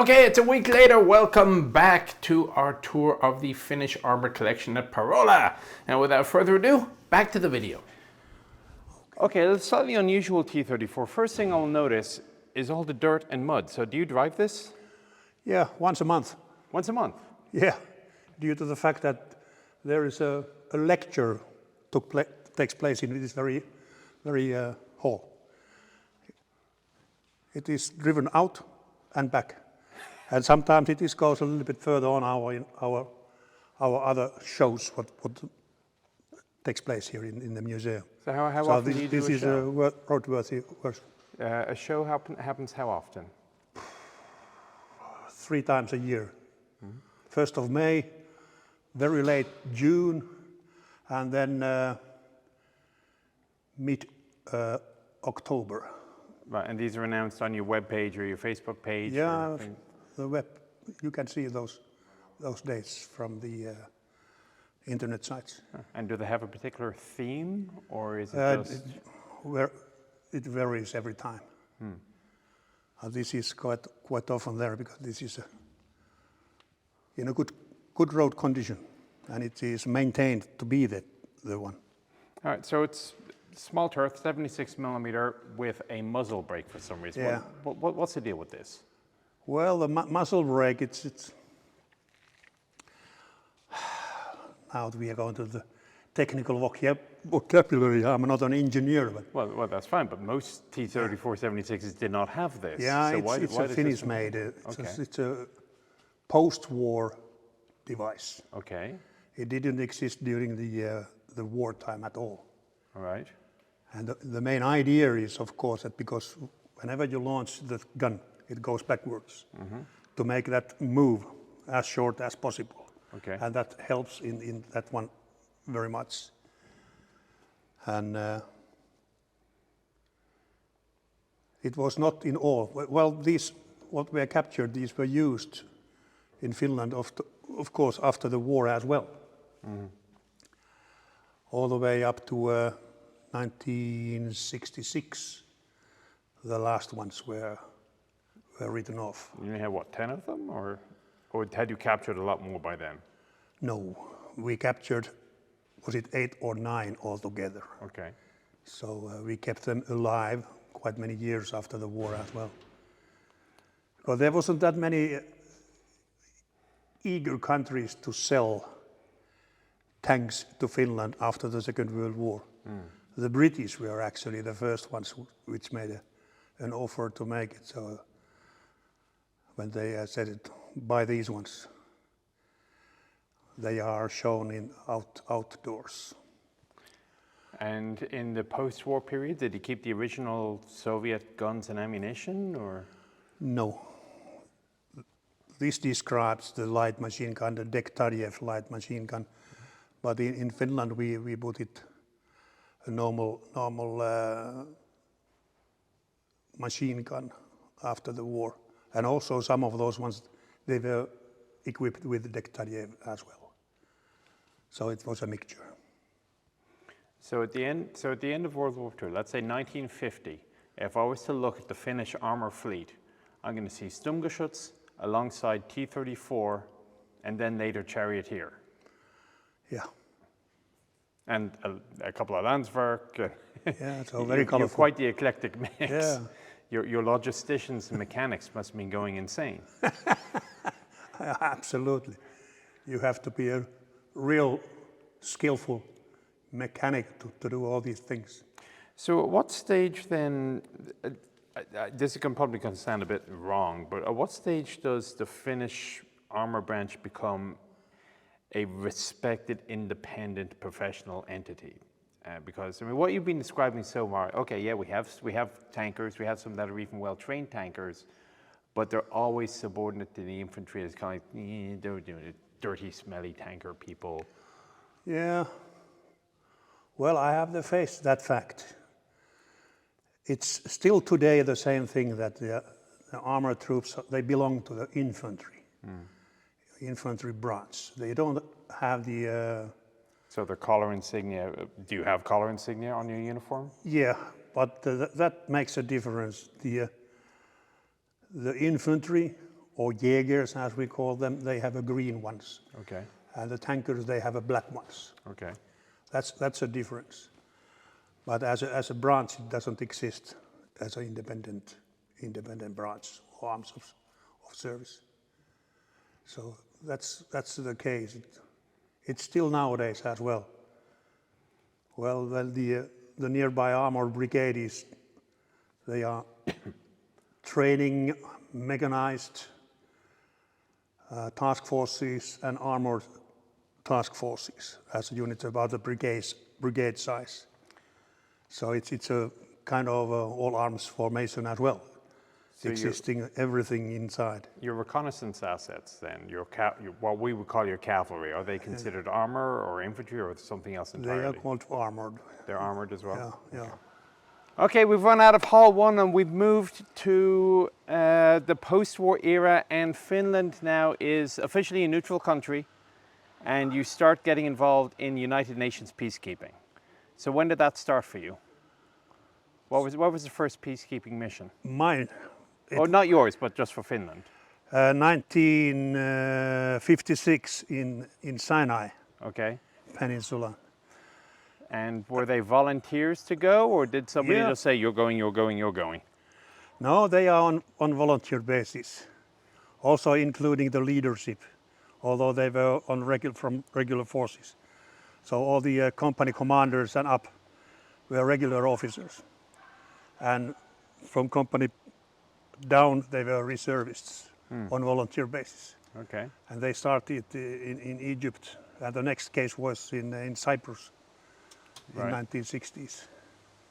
Okay, it's a week later. Welcome back to our tour of the Finnish armor collection at Parola. And without further ado, back to the video. Okay, the slightly unusual T-34. First thing I'll notice is all the dirt and mud. So do you drive this? Yeah, once a month. Once a month? Yeah, due to the fact that there is a lecture takes place in this very hall. It is driven out and back. And sometimes it goes a little bit further on our other shows, what takes place here in the museum. So how often do you do a show? This is a roadworthy work. A show happens how often? 3 times a year. 1st of May, very late June, and then mid-October. Right, and these are announced on your webpage or your Facebook page? Yeah, the web. You can see those dates from the internet sites. And do they have a particular theme, or is it just? It varies every time. This is quite often there because this is in a good road condition, and it is maintained to be the one. All right, so it's small turret, 76 millimeter with a muzzle brake for some reason. Yeah. What's the deal with this? Well, the muzzle brake, it's now we are going to the technical vocabulary. I'm not an engineer, but well, that's fine. But most T-34 76s did not have this. yeah, so it's a Finnish made. It's a post-war device. Okay. It didn't exist during the wartime at all. All right. And the main idea is, of course, that because whenever you launch the gun, it goes backwards to make that move as short as possible. Okay. And that helps in that one very much. And it was not in all. Well, these, what were captured, these were used in Finland, of course, after the war as well. All the way up to 1966, the last ones were written off. You had what, 10 of them, or had you captured a lot more by then? No, we captured, was it 8 or 9 altogether? Okay. So we kept them alive quite many years after the war as well. Because there wasn't that many eager countries to sell tanks to Finland after the Second World War. The British were actually the first ones which made an offer to make it. So when they said it, buy these ones, they are shown in outdoors. And in the post-war period, did you keep the original Soviet guns and ammunition, or? No. This describes the light machine gun, the Dektarjev light machine gun. But in Finland, we put it a normal machine gun after the war. And also some of those ones, they were equipped with Dektarjev as well. So it was a mixture. So at the end of World War II, let's say 1950, if I was to look at the Finnish armor fleet, I'm going to see Sturmgeschütz alongside T-34 and then later Charioteer. Yeah. And a couple of Landsverk. Yeah, so very colorful. You're quite the eclectic mix. Yeah. Your logisticians and mechanics must have been going insane. Absolutely. You have to be a real skillful mechanic to do all these things. So at what stage then, this can probably sound a bit wrong, but at what stage does the Finnish armor branch become a respected, independent, professional entity? Because I mean, what you've been describing so far, okay, yeah, we have tankers, we have some that are even well-trained tankers, but they're always subordinate to the infantry. It's kind of like, they're dirty, smelly tanker people. Yeah. Well, I have to face that fact. It's still today the same thing that the armor troops, they belong to the infantry. Infantry branch. They don't have the... So the collar insignia, do you have collar insignia on your uniform? Yeah, but that makes a difference. The infantry or Jägers as we call them, they have a green ones. Okay. And the tankers, they have a black ones. Okay. That's a difference. But as a branch, it doesn't exist as an independent branch or arms of service. So that's the case. It's still nowadays as well. Well, the nearby Armour brigade they are training mechanized task forces and armored task forces as units about the brigade size. So it's a kind of all arms formation as well, So existing everything inside. Your reconnaissance assets, then, what we would call your cavalry, are they considered armor or infantry or something else entirely? They are called armored. They're armored as well? Yeah. Okay, we've run out of Hall 1 and we've moved to the post-war era, and Finland now is officially a neutral country, and you start getting involved in United Nations peacekeeping. So when did that start for you? What was the first peacekeeping mission? Mine. Oh, not yours, but just for Finland. 1956 in Sinai Okay. Peninsula. And were they volunteers to go, or did somebody Yeah. just say, you're going, you're going, you're going? No, they are on volunteer basis, also including the leadership, although they were on regular forces. So all the company commanders and up were regular officers, and from company down they were reservists on volunteer basis. Okay. And they started in Egypt, and the next case was in Cyprus in Right. 1960s.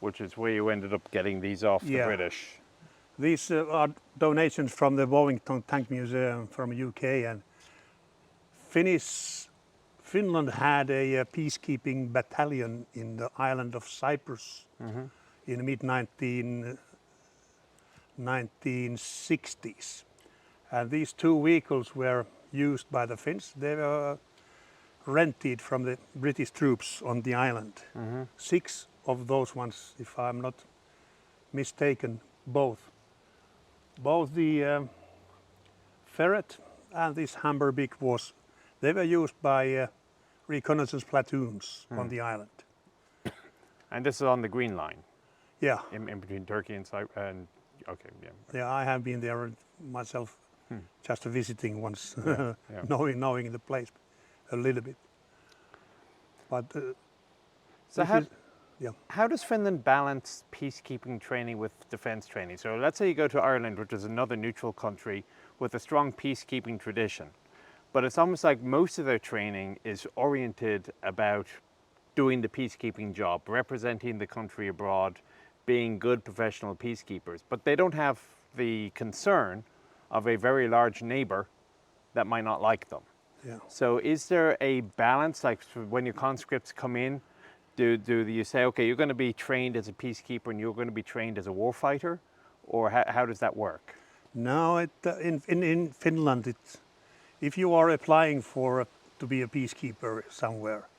Which is where you ended up getting these off the Yeah. British. These are donations from the Wellington Tank Museum from UK, and Finland had a peacekeeping battalion in the island of Cyprus in the mid-1960s. And these two vehicles were used by the Finns. They were rented from the British troops on the island. 6 of those ones, if I'm not mistaken, both the Ferret and this Hamburg they were used by reconnaissance platoons on the island. And this is on the Green Line, Yeah, in between Turkey and Cyprus. And okay, yeah. yeah, I have been there myself, just visiting once, Yeah. knowing the place a little bit. But So this is- yeah. how does Finland balance peacekeeping training with defense training? So let's say you go to Ireland, which is another neutral country with a strong peacekeeping tradition. But it's almost like most of their training is oriented about doing the peacekeeping job, representing the country abroad, being good professional peacekeepers. But they don't have the concern of a very large neighbor that might not like them. Yeah. So is there a balance, like when your conscripts come in, do you say, okay, you're going to be trained as a peacekeeper and you're going to be trained as a warfighter? Or how does that work? No, in Finland, if you are applying to be a peacekeeper somewhere,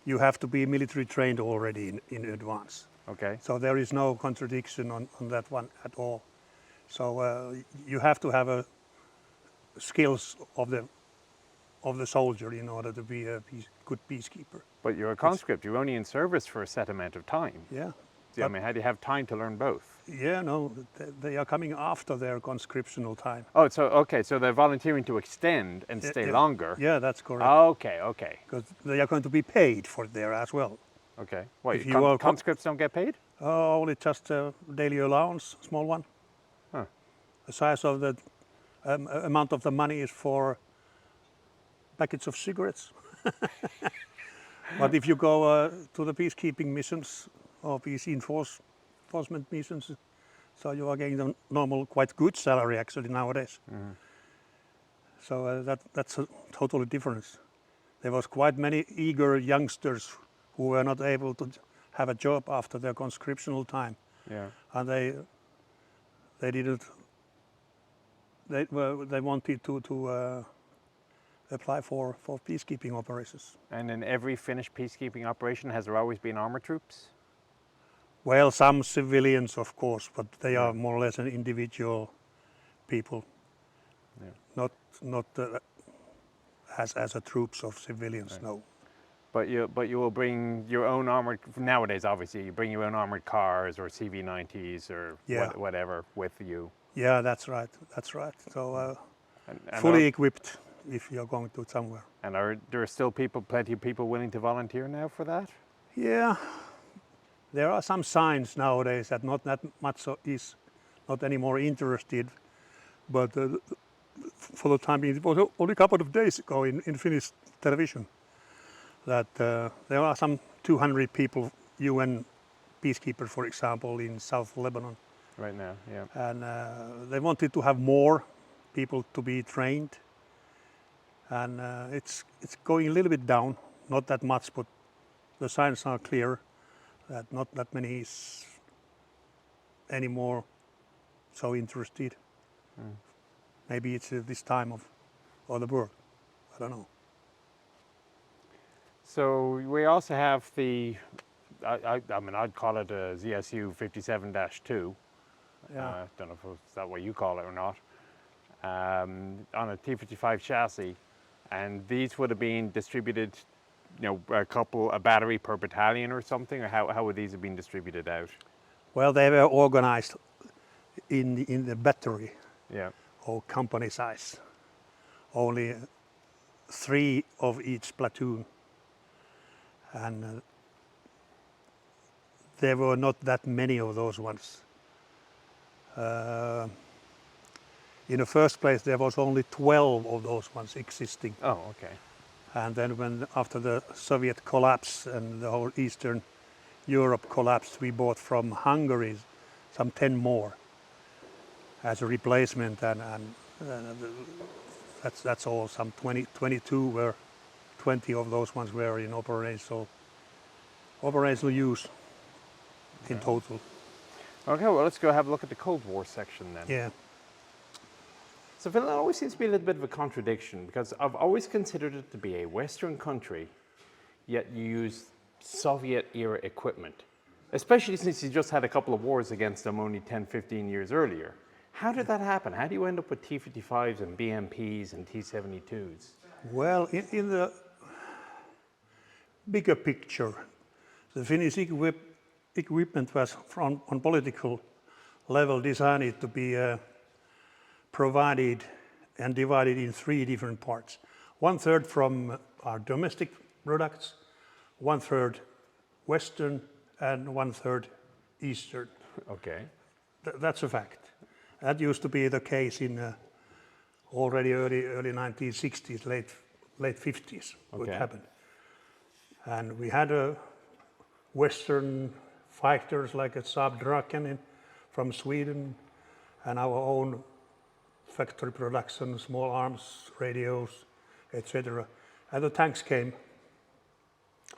you have to be military trained already in advance. Okay. So there is no contradiction on that one at all. So you have to have skills of the soldier in order to be a good peacekeeper. But you're a conscript. You're only in service for a set amount of time. Yeah. So, I mean, how do you have time to learn both? Yeah, no, they are coming after their conscriptional time. Oh, so okay, so they're volunteering to extend and stay longer. Yeah, that's correct. Okay. Because they are going to be paid for there as well. Okay. What, If you are conscripts don't get paid? Only just a daily allowance, small one. Huh. The size of the amount of the money is for packets of cigarettes. But if you go to the peacekeeping missions or peace enforcement missions, so you are getting the normal, quite good salary actually nowadays. So that's a totally difference. There was quite many eager youngsters who were not able to have a job after their conscriptional time, Yeah. and they didn't. They wanted to apply for peacekeeping operations. And in every Finnish peacekeeping operation, has there always been armor troops? Well, some civilians, of course, but they are more or less an individual people. not as a troops of civilians. No. But you will bring your own armored, nowadays obviously, you bring your own armored cars or CV90s or Yeah. whatever with you. Yeah, that's right. That's right. So And fully equipped if you're going to somewhere. And are there still plenty of people willing to volunteer now for that? Yeah, there are some signs nowadays that not that much is not anymore interested, but for the time being, it was only a couple of days ago in Finnish television that there are some 200 people, UN peacekeepers, for example, in South Lebanon. Right now, yeah. And they wanted to have more people to be trained. And it's going a little bit down, not that much, but the signs are clear that not that many is anymore so interested. Maybe it's this time of the world. I don't know. So we also have the, I mean, I'd call it a ZSU 57-2. Yeah. Don't know if is that what you call it or not. On a T55 chassis, and these would have been distributed, a battery per battalion or something, or how would these have been distributed out? Well, they were organized in the battery Yeah. or company size. Only 3 of each platoon, and there were not that many of those ones. In the first place, there was only 12 of those ones existing. Oh, okay. And then after the Soviet collapse and the whole Eastern Europe collapsed, we bought from Hungary some 10 more as a replacement, and that's all. Some 22 were, 20 of those ones were in operational use in total. Okay, well, let's go have a look at the Cold War section then. Yeah. So Finland always seems to be a little bit of a contradiction, because I've always considered it to be a Western country, yet you use Soviet-era equipment, especially since you just had a couple of wars against them only 10, 15 years earlier. How did that happen? How do you end up with T-55s and BMPs and T-72s? Well, in the bigger picture, the Finnish equipment was on political level designed to be provided and divided in 3 different parts. 1/3 from our domestic products, 1/3 Western, and 1/3 Eastern. Okay. That's a fact. That used to be the case in already early 1960s, late 50s. What happened? And we had Western fighters like a Saab Draken from Sweden, and our own factory production, small arms, radios, etc. And the tanks came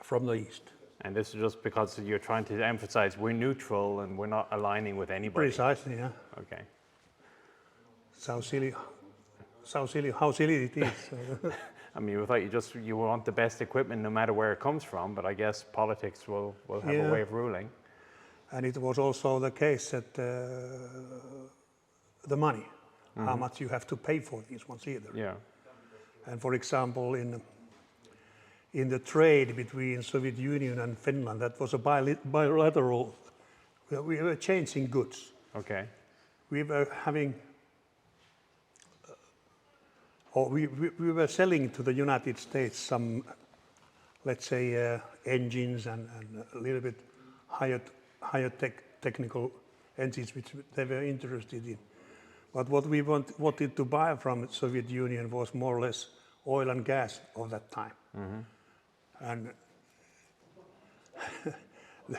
from the east. And this is just because you're trying to emphasize we're neutral and we're not aligning with anybody. Precisely, yeah. Okay. So silly, how silly it is. I mean, we thought you want the best equipment no matter where it comes from, but I guess politics will have a way of ruling. And it was also the case that the money, how much you have to pay for these ones either. Yeah. And for example, in the trade between Soviet Union and Finland, that was a bilateral. We were changing goods. Okay. We were having, or we were selling to the United States some, let's say, engines and a little bit higher technical engines which they were interested in. But what we wanted to buy from the Soviet Union was more or less oil and gas of that time. And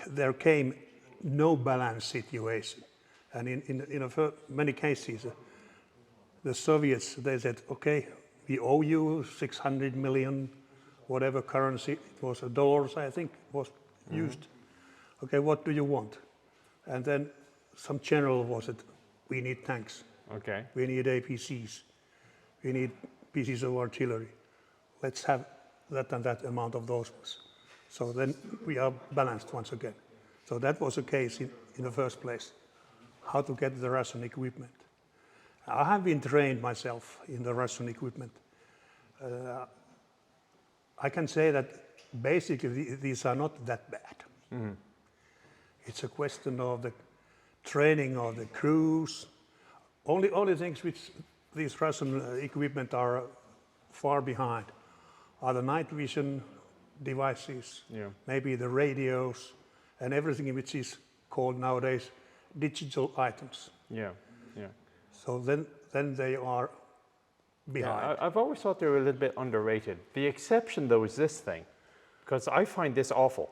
there came no balance situation. And in many cases, the Soviets, they said, okay, we owe you 600 million, whatever currency, it was dollars, I think, was used. Okay, what do you want? And then some general was it, we need tanks. Okay. We need APCs. We need pieces of artillery. Let's have that and that amount of those ones. So then we are balanced once again. So that was the case in the first place, how to get the Russian equipment. I have been trained myself in the Russian equipment. I can say that basically these are not that bad. It's a question of the training of the crews. Only things which these Russian equipment are far behind are the night vision devices, maybe the radios, and everything which is called nowadays digital items. Yeah. So then they are behind. Yeah, I've always thought they were a little bit underrated. The exception, though, is this thing, because I find this awful.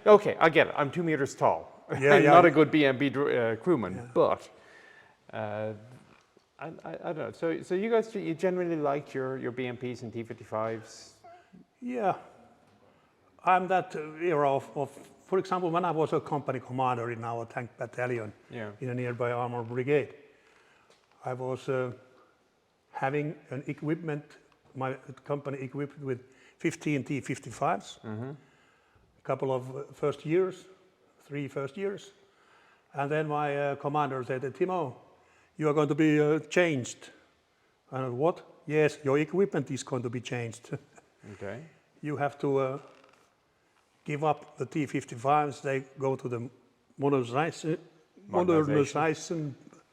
Okay, I get it. I'm 2 meters tall. I'm not a good B&B crewman, but I don't know. So you guys, you generally like your BMPs and T-55s? Yeah, I'm that era of, for example, when I was a company commander in our tank battalion in a nearby Armour brigade, I was having an equipment, my company equipped with 15 T-55s, a couple of three first years, and then my commander said, Timo, you are going to be changed. And I said, what? Yes, your equipment is going to be changed. Okay. You have to give up the T-55s, they go to the modernization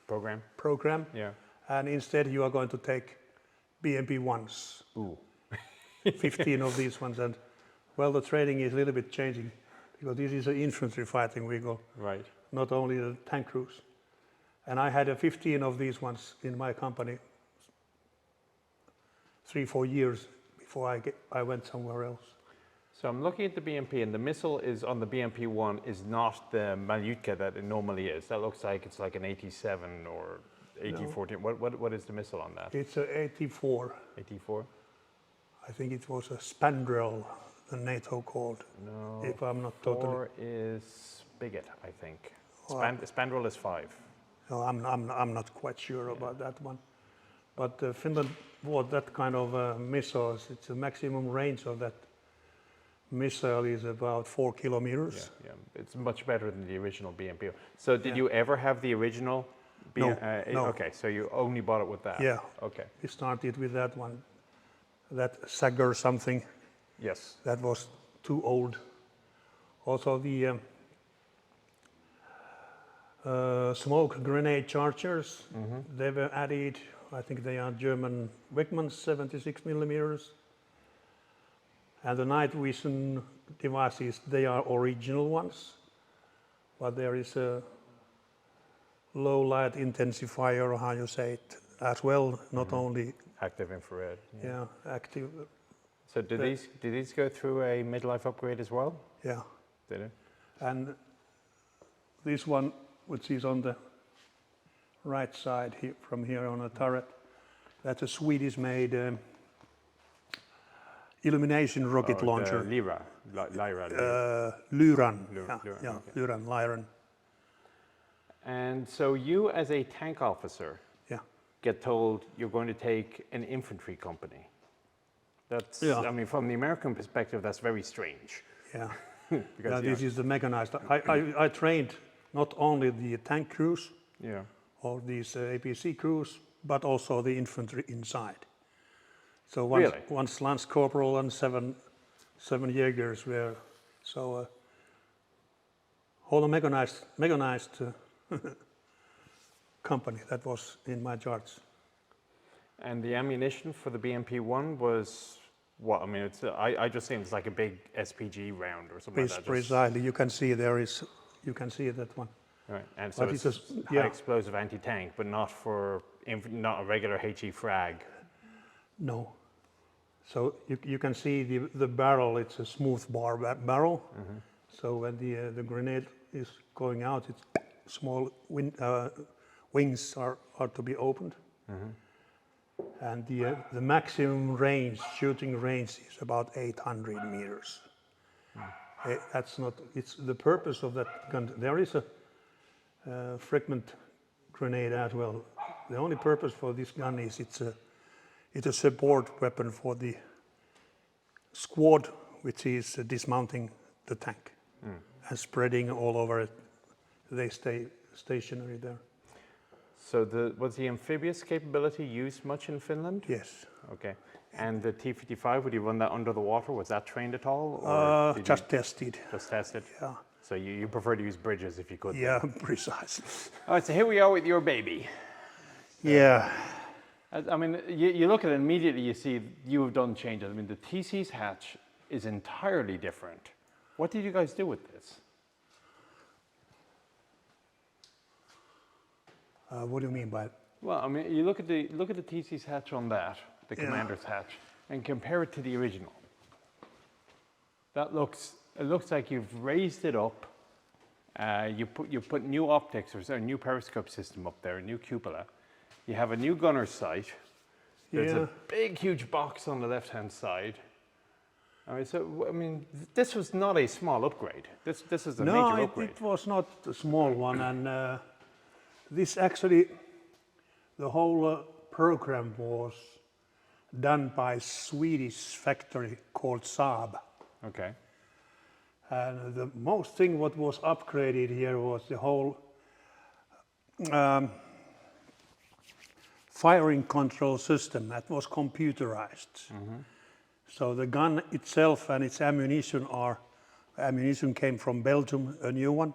program. Yeah. And instead you are going to take BMP-1s. Ooh. 15 of these ones. And well, the training is a little bit changing because this is an infantry fighting vehicle, Right. not only the tank crews. And I had 15 of these ones in my company 3-4 years before I went somewhere else. So I'm looking at the BMP, and the missile is on the BMP-1 is not the Malyutka that it normally is. That looks like it's like an 87 or 80-14. What is the missile on that? It's an 84. 84? I think it was a spandrel, the NATO called. No. If I'm not totally. 4 is Spigot, I think. Spandrel is 5. No, I'm not quite sure about that one. But Finland bought that kind of missiles. It's the maximum range of that missile is about 4 kilometers. Yeah. It's much better than the original BMP. So did you ever have the original? No. Okay, so you only bought it with that? Yeah. Okay. We started with that one, that Sager something. Yes. That was too old. Also the smoke grenade chargers, they were added. I think they are German Wegmann 76 millimeters. And the night vision devices, they are original ones, but there is a low light intensifier, or how you say it, as well, not only Active infrared. active. So did these go through a midlife upgrade as well? Yeah. Did it? And this one, which is on the right side here, from here on a turret, that's a Swedish-made illumination rocket launcher. Lyra. Lyran. Okay. Lyran. And so you, as a tank officer, get told you're going to take an infantry company. That's, I mean, from the American perspective, that's very strange. Yeah. Because, This is the mechanized. I trained not only the tank crews or these APC crews, but also the infantry inside. So once Lance Corporal and seven Jaegers were so whole mechanized company that was in my charge. And the ammunition for the BMP-1 was what? I mean, it's I just think it's like a big SPG round or something like that. Precisely, you can see you can see that one. Right, and so it's high explosive anti-tank, but not for not a regular HE frag. No. So you can see the barrel. It's a smooth barrel. So when the grenade is going out, its small wings are to be opened. And the maximum range, shooting range, is about 800 meters. That's not. It's the purpose of that gun. There is a fragment grenade as well. The only purpose for this gun is it's a support weapon for the squad, which is dismounting the tank and spreading all over it. They stay stationary there. So was the amphibious capability used much in Finland? Yes. Okay. And the T-55, would you run that under the water? Was that trained at all? Or did Just tested. just tested? Yeah. So you prefer to use bridges if you could? Yeah, precisely. All right, so here we are with your baby. Yeah. I mean, you look at it immediately, you see you have done changes. I mean, the TC's hatch is entirely different. What did you guys do with this? What do you mean by it? Well, I mean, you look at the TC's hatch on that, the commander's hatch, and compare it to the original. It looks like you've raised it up. You put new optics or a new periscope system up there, a new cupola. You have a new gunner's sight. There's a big, huge box on the left-hand side. I mean, this was not a small upgrade. This is a major upgrade. No, it was not a small one, and this actually, the whole program was done by a Swedish factory called Saab. Okay. And the most thing what was upgraded here was the whole firing control system that was computerized. So the gun itself and its ammunition came from Belgium, a new one,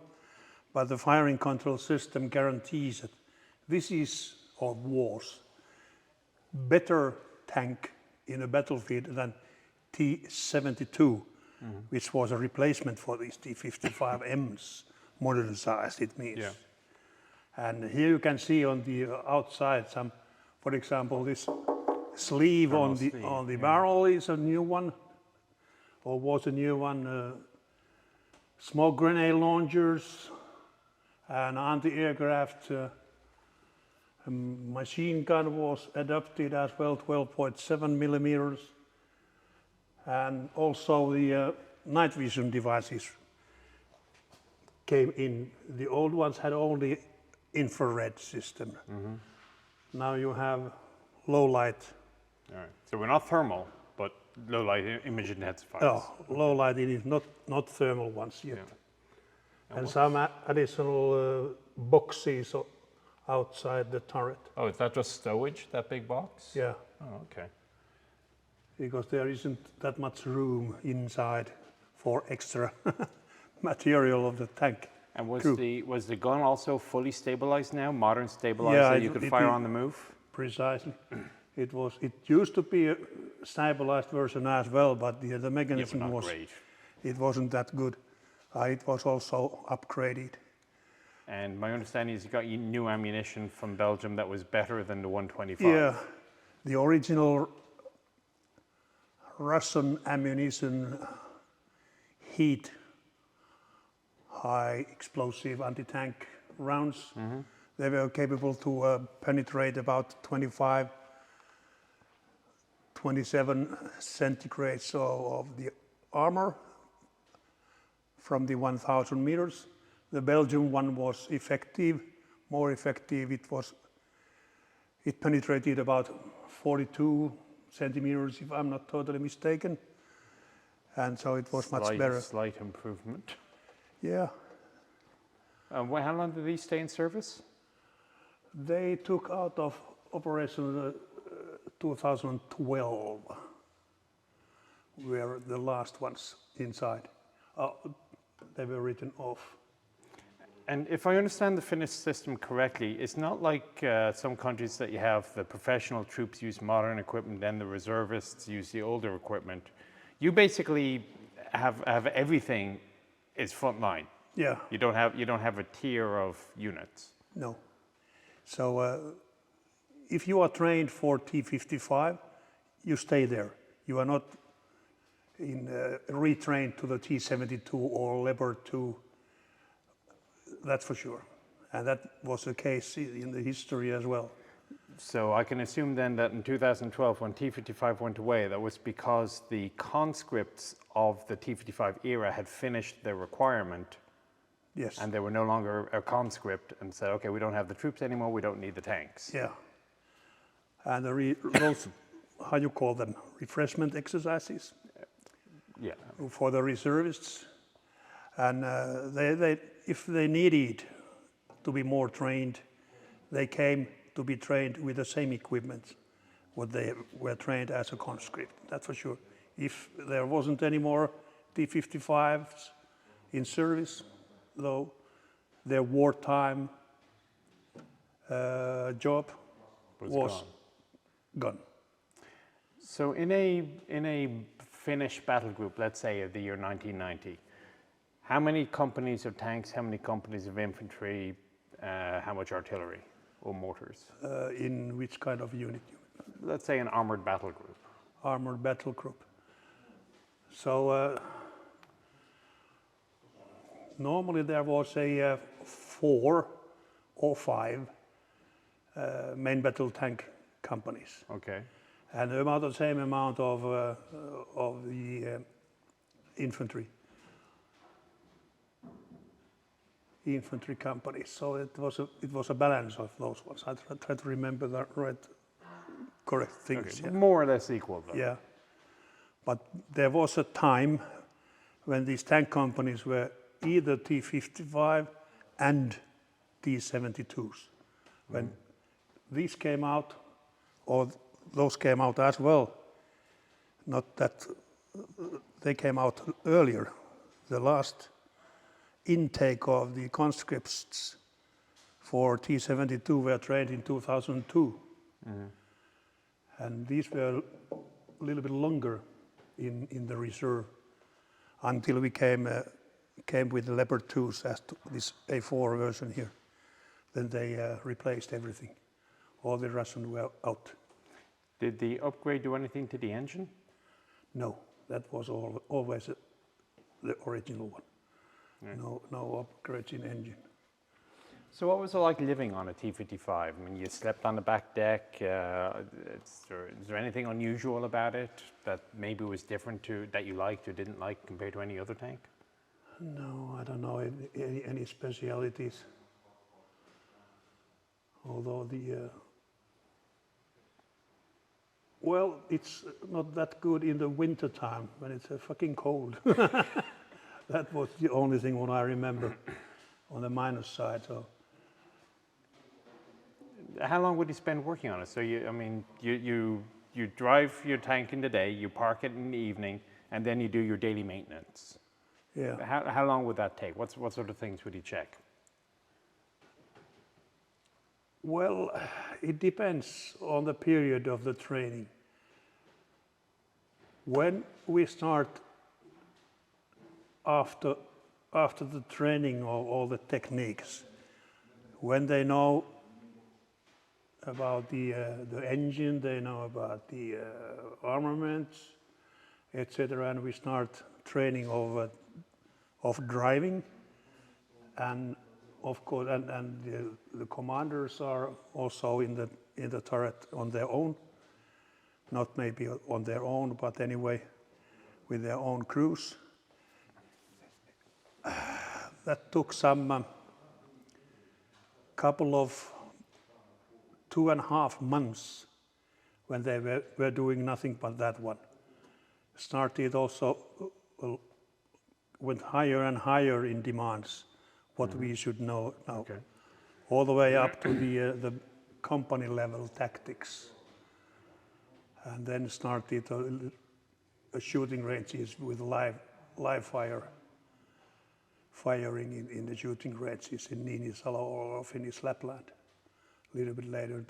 but the firing control system guarantees that this is or was better tank in a battlefield than T-72, which was a replacement for these T-55Ms, modernized it means. Yeah. And here you can see on the outside some, for example, this sleeve on the barrel is a new one, or was a new one. Smoke grenade launchers, and anti-aircraft machine gun was adapted as well, 12.7 millimeters, and also the night vision devices came in. The old ones had only infrared system. Now you have low light. All right. So we're not thermal, but low light image intensifiers. Oh, low light, it is not thermal ones yet. Yeah. And some additional boxes outside the turret. Oh, is that just stowage, that big box? Yeah, Oh, okay. because there isn't that much room inside for extra material of the tank. And was True. the gun also fully stabilized now, modern stabilized, Yeah, so you could fire on the move? Precisely. It used to be a stabilized version as well, but the Yeah, but mechanism not great. it wasn't that good. It was also upgraded. And my understanding is you got new ammunition from Belgium that was better than the 125. Yeah, the original Russian ammunition heat high explosive anti-tank rounds. They were capable to penetrate about 25, 27 centigrade of the armor from the 1,000 meters. The Belgian one was effective, more effective. It penetrated about 42 centimeters, if I'm not totally mistaken. And so it was much better. Slight improvement. Yeah. How long did these stay in service? They took out of operation 2012, were the last ones inside. They were written off. And if I understand the Finnish system correctly, it's not like some countries that you have the professional troops use modern equipment, then the reservists use the older equipment. You basically have everything is frontline. Yeah. You don't have a tier of units. No. So if you are trained for T-55, you stay there. You are not retrained to the T-72 or Leopard 2. That's for sure. And that was the case in the history as well. So I can assume then that in 2012, when T-55 went away, that was because the conscripts of the T-55 era had finished their requirement. Yes. And they were no longer a conscript and said, okay, we don't have the troops anymore, we don't need the tanks. Yeah. And those, how you call them, refreshment exercises? Yeah. For the reservists. And if they needed to be more trained, they came to be trained with the same equipment what they were trained as a conscript, that's for sure. If there wasn't any more T-55s in service, though, their wartime job was gone. So in a Finnish battle group, let's say of the year 1990, how many companies of tanks, how many companies of infantry, how much artillery or mortars? In which kind of unit? Let's say an armored battle group. Armored battle group. So normally there was a 4 or 5 main battle tank companies. Okay. And about the same amount of the infantry companies. So it was a balance of those ones. I try to remember the correct things. Okay. Yeah. More or less equal, though. Yeah, but there was a time when these tank companies were either T-55 and T-72s. When these came out, or those came out as well, not that they came out earlier. The last intake of the conscripts for T-72 were trained in 2002. And these were a little bit longer in the reserve until we came with the Leopard 2s as to this A4 version here. Then they replaced everything. All the Russians were out. Did the upgrade do anything to the engine? No, that was always the original one. Yeah. No upgrades in engine. So what was it like living on a T-55? I mean, you slept on the back deck. Is there anything unusual about it that maybe was different that you liked or didn't like compared to any other tank? No, I don't know any specialities. Although well, it's not that good in the winter time when it's fucking cold. That was the only thing what I remember on the minus side. So. How long would you spend working on it? So you drive your tank in the day, you park it in the evening, and then you do your daily maintenance. Yeah. How long would that take? What sort of things would you check? Well, it depends on the period of the training. When we start after the training of all the techniques, when they know about the engine, they know about the armaments, etc., and we start training of driving, and of course, and the commanders are also in the turret on their own, not maybe on their own, but anyway, with their own crews. That took some couple of 2.5 months when they were doing nothing but that one. Started also, went higher and higher in demands, what we should know now. Okay. All the way up to the company level tactics. And then started shooting ranges with live firing in the shooting ranges in Niinisalo or Finnish Lapland. A little bit later,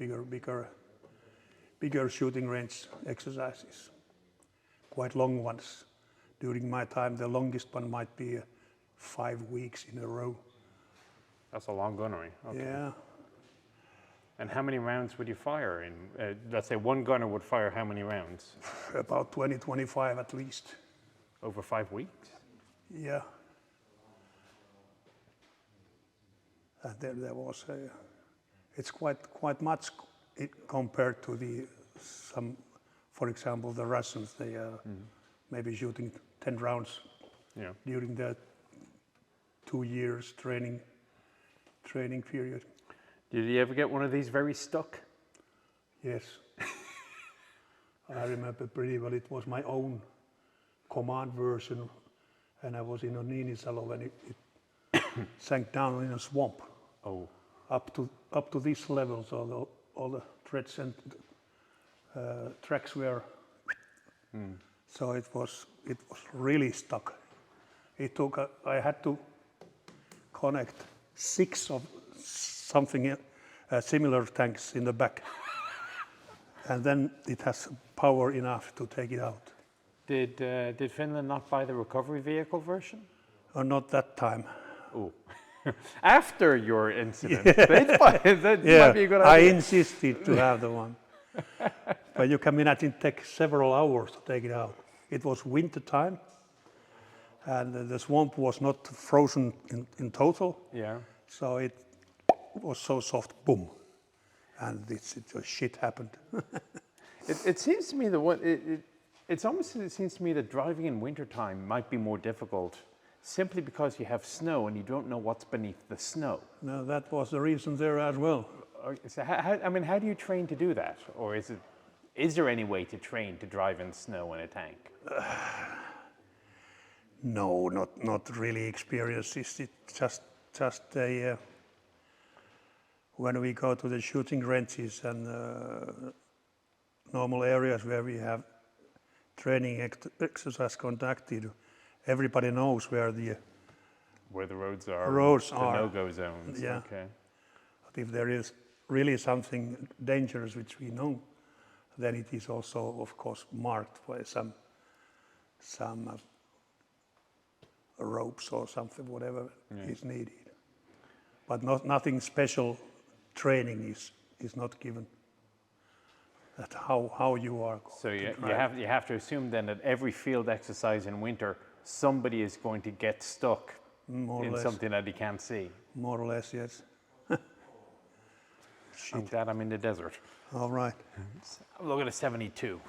bigger shooting range exercises, quite long ones. During my time, the longest one might be 5 weeks in a row. That's a long gunnery. Okay. Yeah. And how many rounds would you fire in? Let's say one gunner would fire how many rounds? About 20, 25 at least. Over 5 weeks? Yeah. And there was it's quite much compared to some, for example, the Russians. They are maybe shooting 10 rounds during the 2 years training period. Did you ever get one of these very stuck? Yes. I remember pretty well. It was my own command version, and I was in Niinisalo when it sank down in a swamp. Oh. up to this level, so all the threads and tracks were. So it was really stuck. It took. I had to connect 6 of something similar tanks in the back, and then it has power enough to take it out. Did Finland not buy the recovery vehicle version? Or not that time. Oh, after your incident, they'd buy it. That might be a good I idea. insisted to have the one, but you can imagine it take several hours to take it out. It was winter time, and the swamp was not frozen in total. Yeah. So it was so soft, boom, and shit happened. It seems to me it seems to me that driving in wintertime might be more difficult simply because you have snow and you don't know what's beneath the snow. No, that was the reason there as well. So how do you train to do that? Or is there any way to train to drive in snow in a tank? No, not really experience. It's just a when we go to the shooting ranges and normal areas where we have training exercise conducted, everybody knows where the roads are. are. The no-go zones. Yeah. Okay. But if there is really something dangerous which we know, then it is also, of course, marked by some ropes or something, whatever is needed. But nothing special training is not given. That how you are. So you have to assume then that every field exercise in winter, somebody is going to get stuck in something that he can't see. More or less, yes. I'm glad I'm in the desert. All right. Look at a 72.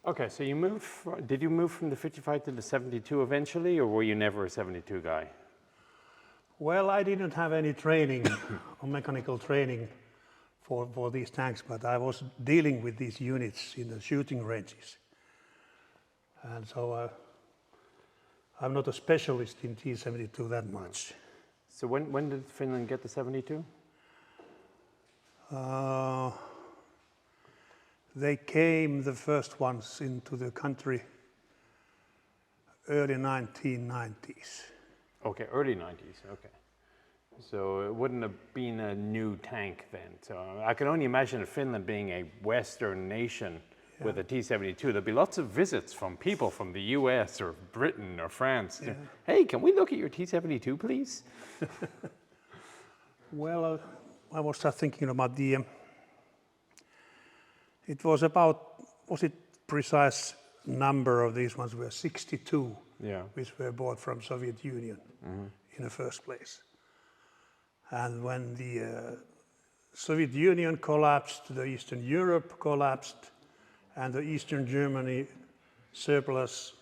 Okay, so did you move from the 55 to the 72 eventually, or were you never a 72 guy? Well, I didn't have any training or mechanical training for these tanks, but I was dealing with these units in the shooting ranges. And so I'm not a specialist in T-72 that much. So when did Finland get the 72? They came, the first ones, into the country early 1990s. Okay, early 90s, okay. So it wouldn't have been a new tank then. So I can only imagine Finland being a Western nation with a T-72. There'd be lots of visits from people from the US or Britain or France. Yeah. Hey, can we look at your T-72, please? Well, I was just thinking about it was about, was it precise number of these ones were 62, which were bought from Soviet Union in the first place. And when the Soviet Union collapsed, the Eastern Europe collapsed, and the Eastern Germany surplus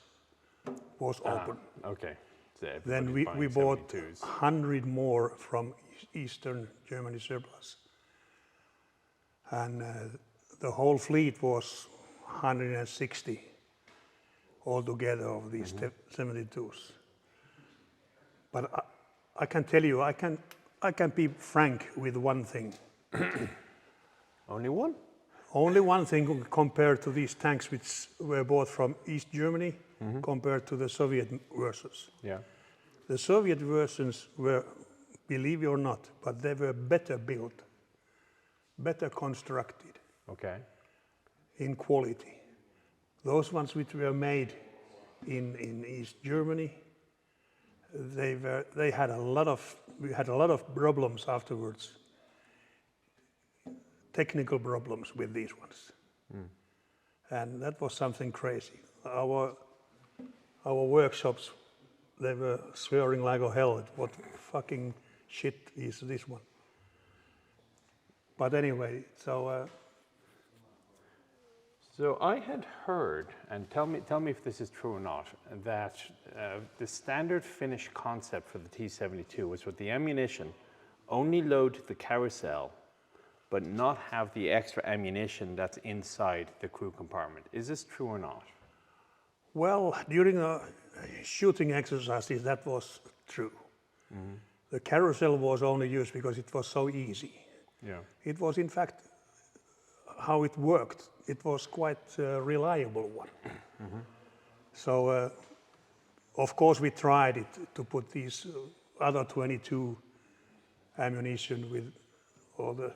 was open. Okay. So Then we bought 100 more from Eastern Germany surplus. And the whole fleet was 160 altogether of these 72s. But I can tell you, I can be frank with one thing. Only one? Only one thing compared to these tanks which were bought from East Germany compared to the Soviet versions. Yeah. The Soviet versions were, believe it or not, but they were better built, better constructed. Okay. In quality. Those ones which were made in East Germany, we had a lot of problems afterwards. Technical problems with these ones. And that was something crazy. Our workshops, they were swearing like hell. What fucking shit is this one? But anyway, so I had heard, and tell me if this is true or not, that the standard Finnish concept for the T-72 was with the ammunition only load the carousel, but not have the extra ammunition that's inside the crew compartment. Is this true or not? well, during the shooting exercises, that was true. The carousel was only used because it was so easy. Yeah. It was in fact how it worked. It was quite a reliable one. So of course we tried it to put these other 22 ammunition with all the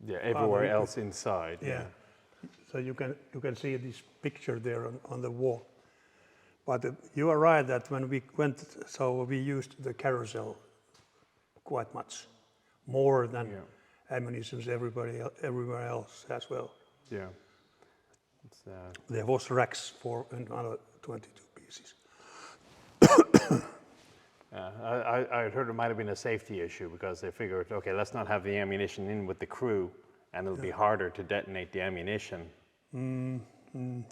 Yeah, everywhere other- else inside. yeah. So you can see this picture there on the wall. But you are right that when we went, so we used the carousel quite much, more than Yeah. ammunitions everywhere else as well. Yeah. It's, There was racks for another 22 pieces. I heard it might have been a safety issue because they figured, okay, let's not have the ammunition in with the crew, and it'll be harder to detonate the ammunition.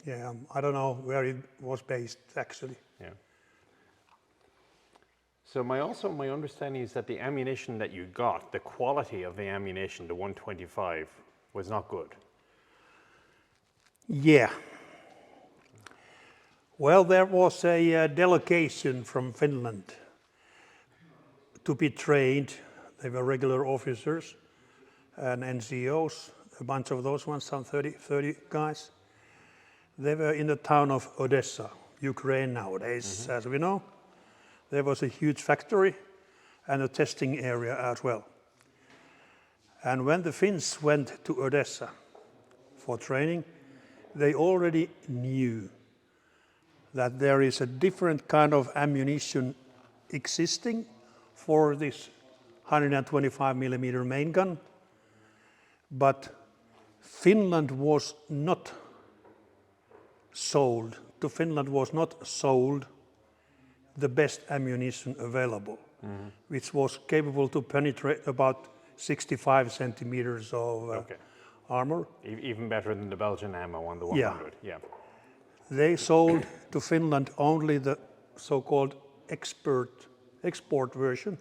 Yeah, I don't know where it was based actually. Yeah. So my understanding is that the ammunition that you got, the quality of the ammunition, the 125, was not good. Yeah. Well, there was a delegation from Finland to be trained. They were regular officers and NCOs, a bunch of those ones, some 30 guys. They were in the town of Odessa, Ukraine nowadays, as we know. There was a huge factory and a testing area as well. And when the Finns went to Odessa for training, they already knew that there is a different kind of ammunition existing for this 125 millimeter main gun, but Finland was not sold, to Finland was not sold the best ammunition available, which was capable to penetrate about 65 centimeters of armor. Even better than the Belgian ammo on the Yeah. 100. Yeah. They sold to Finland only the so-called export version.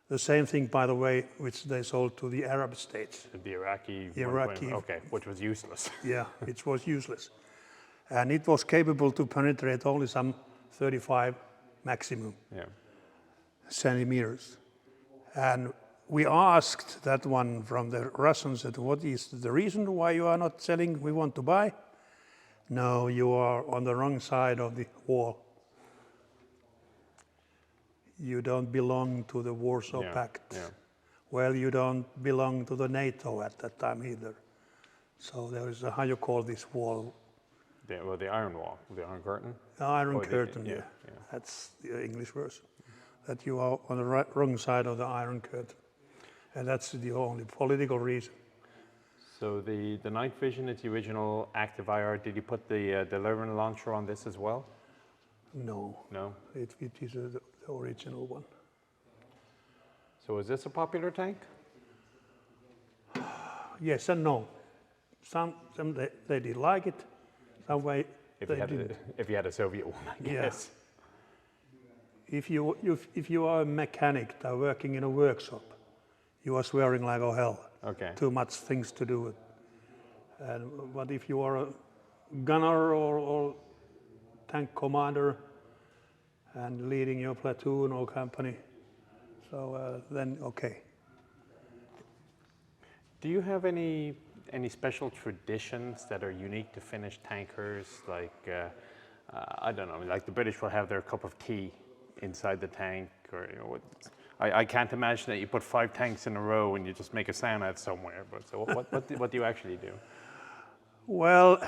The same thing, by the way, which they sold to the Arab states. The Iraqi. Iraqi. Okay, which was useless. Yeah, it was useless. And it was capable to penetrate only some 35 maximum Yeah. centimeters. And we asked that one from the Russians, that what is the reason why you are not selling, we want to buy? No, you are on the wrong side of the wall. You don't belong to the Warsaw Yeah, Pact. yeah. Well, you don't belong to the NATO at that time either. So there is a, how you call this wall? The Iron Wall, the Iron Curtain. The Iron Or the- Curtain, yeah, yeah. yeah. That's the English version. That you are on the wrong side of the Iron Curtain. And that's the only political reason. So the night vision is the original active IR. Did you put the delivering launcher on this as well? No, No. it is the original one. So is this a popular tank? Yes and no. Some they did like it, some way If they you had didn't. if you had a Soviet one, I Yeah. guess. If you are a mechanic that working in a workshop, you are swearing like oh hell. Okay. Too much things to do. But if you are a gunner or tank commander and leading your platoon or company, so then okay. Do you have any special traditions that are unique to Finnish tankers? Like I don't know, like the British will have their cup of tea inside the tank, or you know, I can't imagine that you put 5 tanks in a row and you just make a sound out somewhere. But so what do you actually do? Well,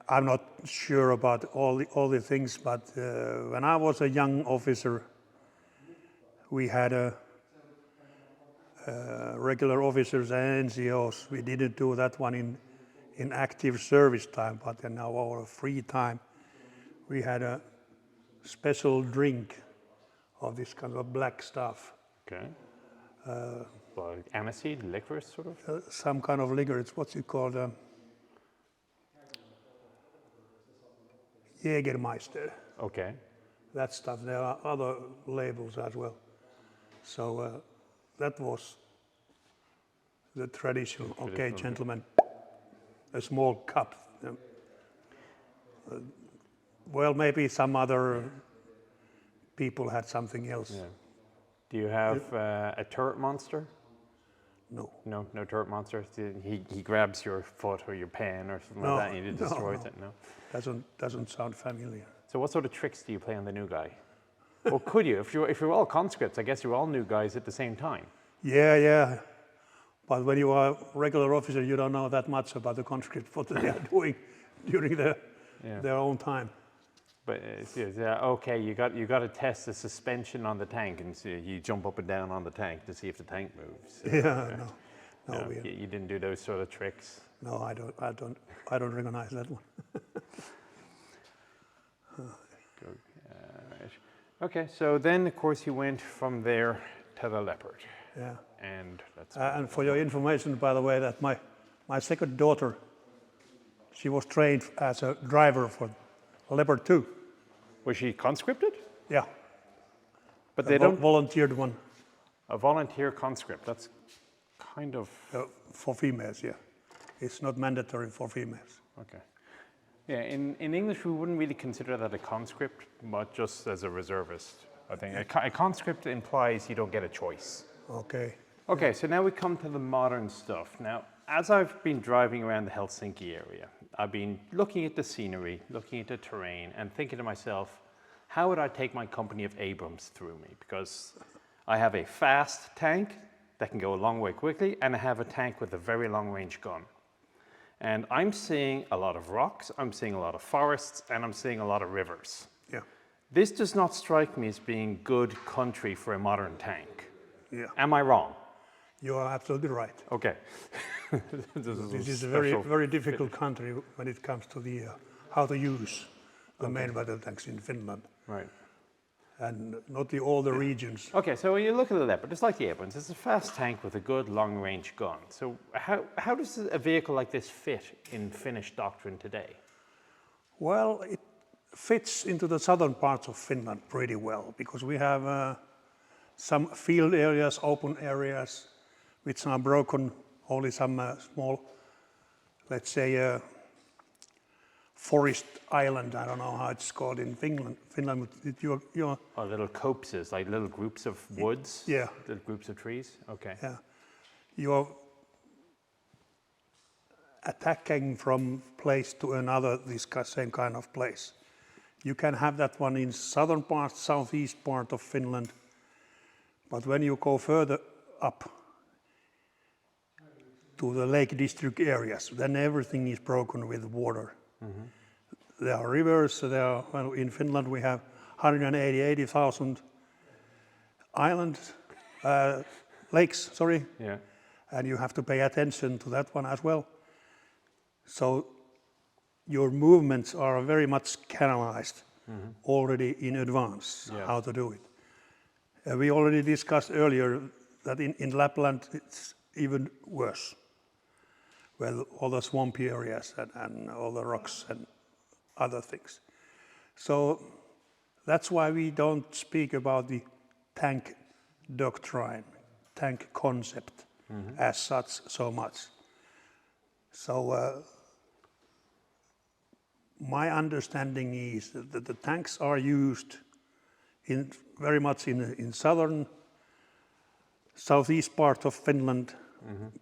I'm not sure about all the things, but when I was a young officer, we had regular officers and NCOs. We didn't do that one in active service time, but in our free time, we had a special drink of this kind of black stuff. Okay. Like aniseed, licorice, sort of. Some kind of liquor. It's what's it called? Jägermeister. Okay. That stuff. There are other labels as well. So that was the traditional. Okay, gentlemen, a small cup. Well, maybe some other people had something else. Yeah. Do you have a turret monster? No. No turret monster. He grabs your foot or your pen or something No, like that, and he destroys no. it. No. Doesn't sound familiar. So what sort of tricks do you play on the new guy? Or could you? If you're all conscripts, I guess you're all new guys at the same time. Yeah. But when you are a regular officer, you don't know that much about the conscript, what they are doing during their own time. But okay, you got to test the suspension on the tank, and so you jump up and down on the tank to see if the tank moves. No, you didn't do those sort of tricks. No, I don't recognize that one. Right. Okay, so then of course you went from there to the Leopard. Yeah. And that's And for your information, by the way, that my second daughter, she was trained as a driver for Leopard 2. Was she conscripted? Yeah. But they don't. Volunteered one. A volunteer conscript. That's kind of For females, yeah. It's not mandatory for females. okay. Yeah, in English we wouldn't really consider that a conscript, but just as a reservist. I think a conscript implies you don't get a choice. Okay. Okay, so now we come to the modern stuff. Now, as I've been driving around the Helsinki area, I've been looking at the scenery, looking at the terrain, and thinking to myself, how would I take my company of Abrams through me? Because I have a fast tank that can go a long way quickly, and I have a tank with a very long-range gun. And I'm seeing a lot of rocks, I'm seeing a lot of forests, and I'm seeing a lot of rivers. Yeah. This does not strike me as being good country for a modern tank. Yeah. Am I wrong? You are absolutely right. Okay. This is a very difficult country when it comes to the how to use the main battle tanks in Finland. Right. And not all the regions. Okay, so when you look at the Leopard, it's like the Abrams. It's a fast tank with a good long-range gun. So how does a vehicle like this fit in Finnish doctrine today? Well, it fits into the southern parts of Finland pretty well because we have some field areas, open areas, which are broken, only some small, let's say, forest island. I don't know how it's called in Finland. You're Oh, little copses, like little groups of woods? Yeah. Little groups of trees? Okay. Yeah. You're attacking from place to another, this same kind of place. You can have that one in southern part, southeast part of Finland, but when you go further up to the Lake District areas, then everything is broken with water. Mm-hmm. There are rivers, well, in Finland we have 80,000 islands, lakes, sorry. Yeah. And you have to pay attention to that one as well. So your movements are very much canalized already in advance, how to do it. We already discussed earlier that in Lapland it's even worse. Well, all the swampy areas and all the rocks and other things. So that's why we don't speak about the tank doctrine, tank concept as such so much. So my understanding is that the tanks are used very much in southern, southeast part of Finland,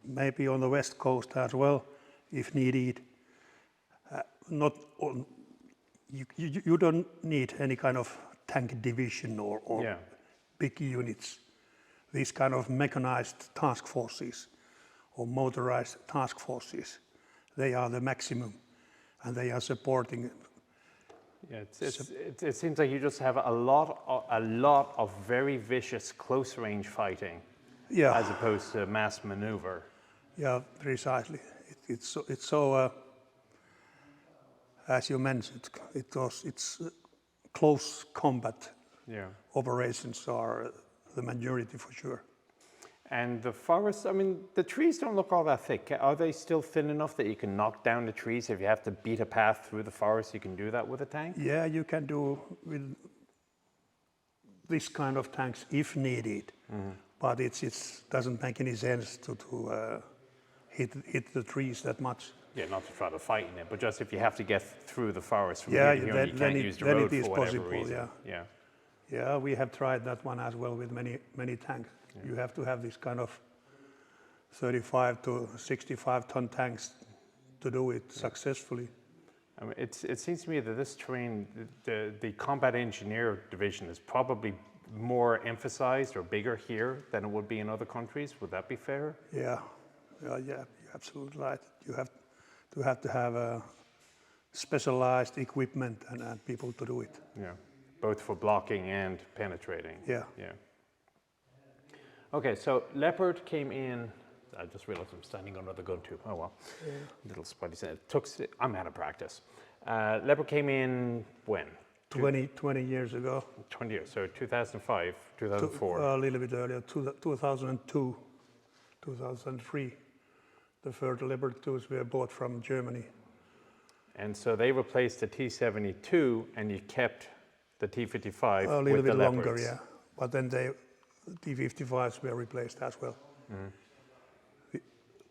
maybe on the west coast as well, if needed. You don't need any kind of tank division or big units. These kind of mechanized task forces or motorized task forces, they are the maximum, and they are supporting. Yeah, it seems like you just have a lot of very vicious close-range fighting, as opposed to mass maneuver. Yeah, precisely. It's so as you mentioned, it's close combat. Yeah. Operations are the majority for sure. And the forests, I mean, the trees don't look all that thick. Are they still thin enough that you can knock down the trees? If you have to beat a path through the forest, you can do that with a tank? Yeah, you can do with this kind of tanks if needed. But it doesn't make any sense to hit the trees that much. Yeah, not to try to fight in it, but just if you have to get through the forest from Yeah, here to here, you can't use the road for whatever possible, reason. Yeah. Yeah, we have tried that one as well with many tanks. You have to have this kind of 35 to 65 ton tanks to do it successfully. I mean, it seems to me that this terrain, the combat engineer division is probably more emphasized or bigger here than it would be in other countries. Would that be fair? Yeah, you're absolutely right. You have to have specialized equipment and people to do it. Yeah, both for blocking and penetrating. Yeah. Yeah. Okay, so Leopard came in. I just realized I'm standing under the gun tube. Oh well, little spidey sense. I'm out of practice. Leopard came in when? 20 years ago. 20 years, so 2005, 2004. A little bit earlier, 2002, 2003. The first Leopard 2s were bought from Germany. And so they replaced the T-72 and you kept the T-55 A little with bit the longer, Leopards. yeah. But then the T-55s were replaced as well.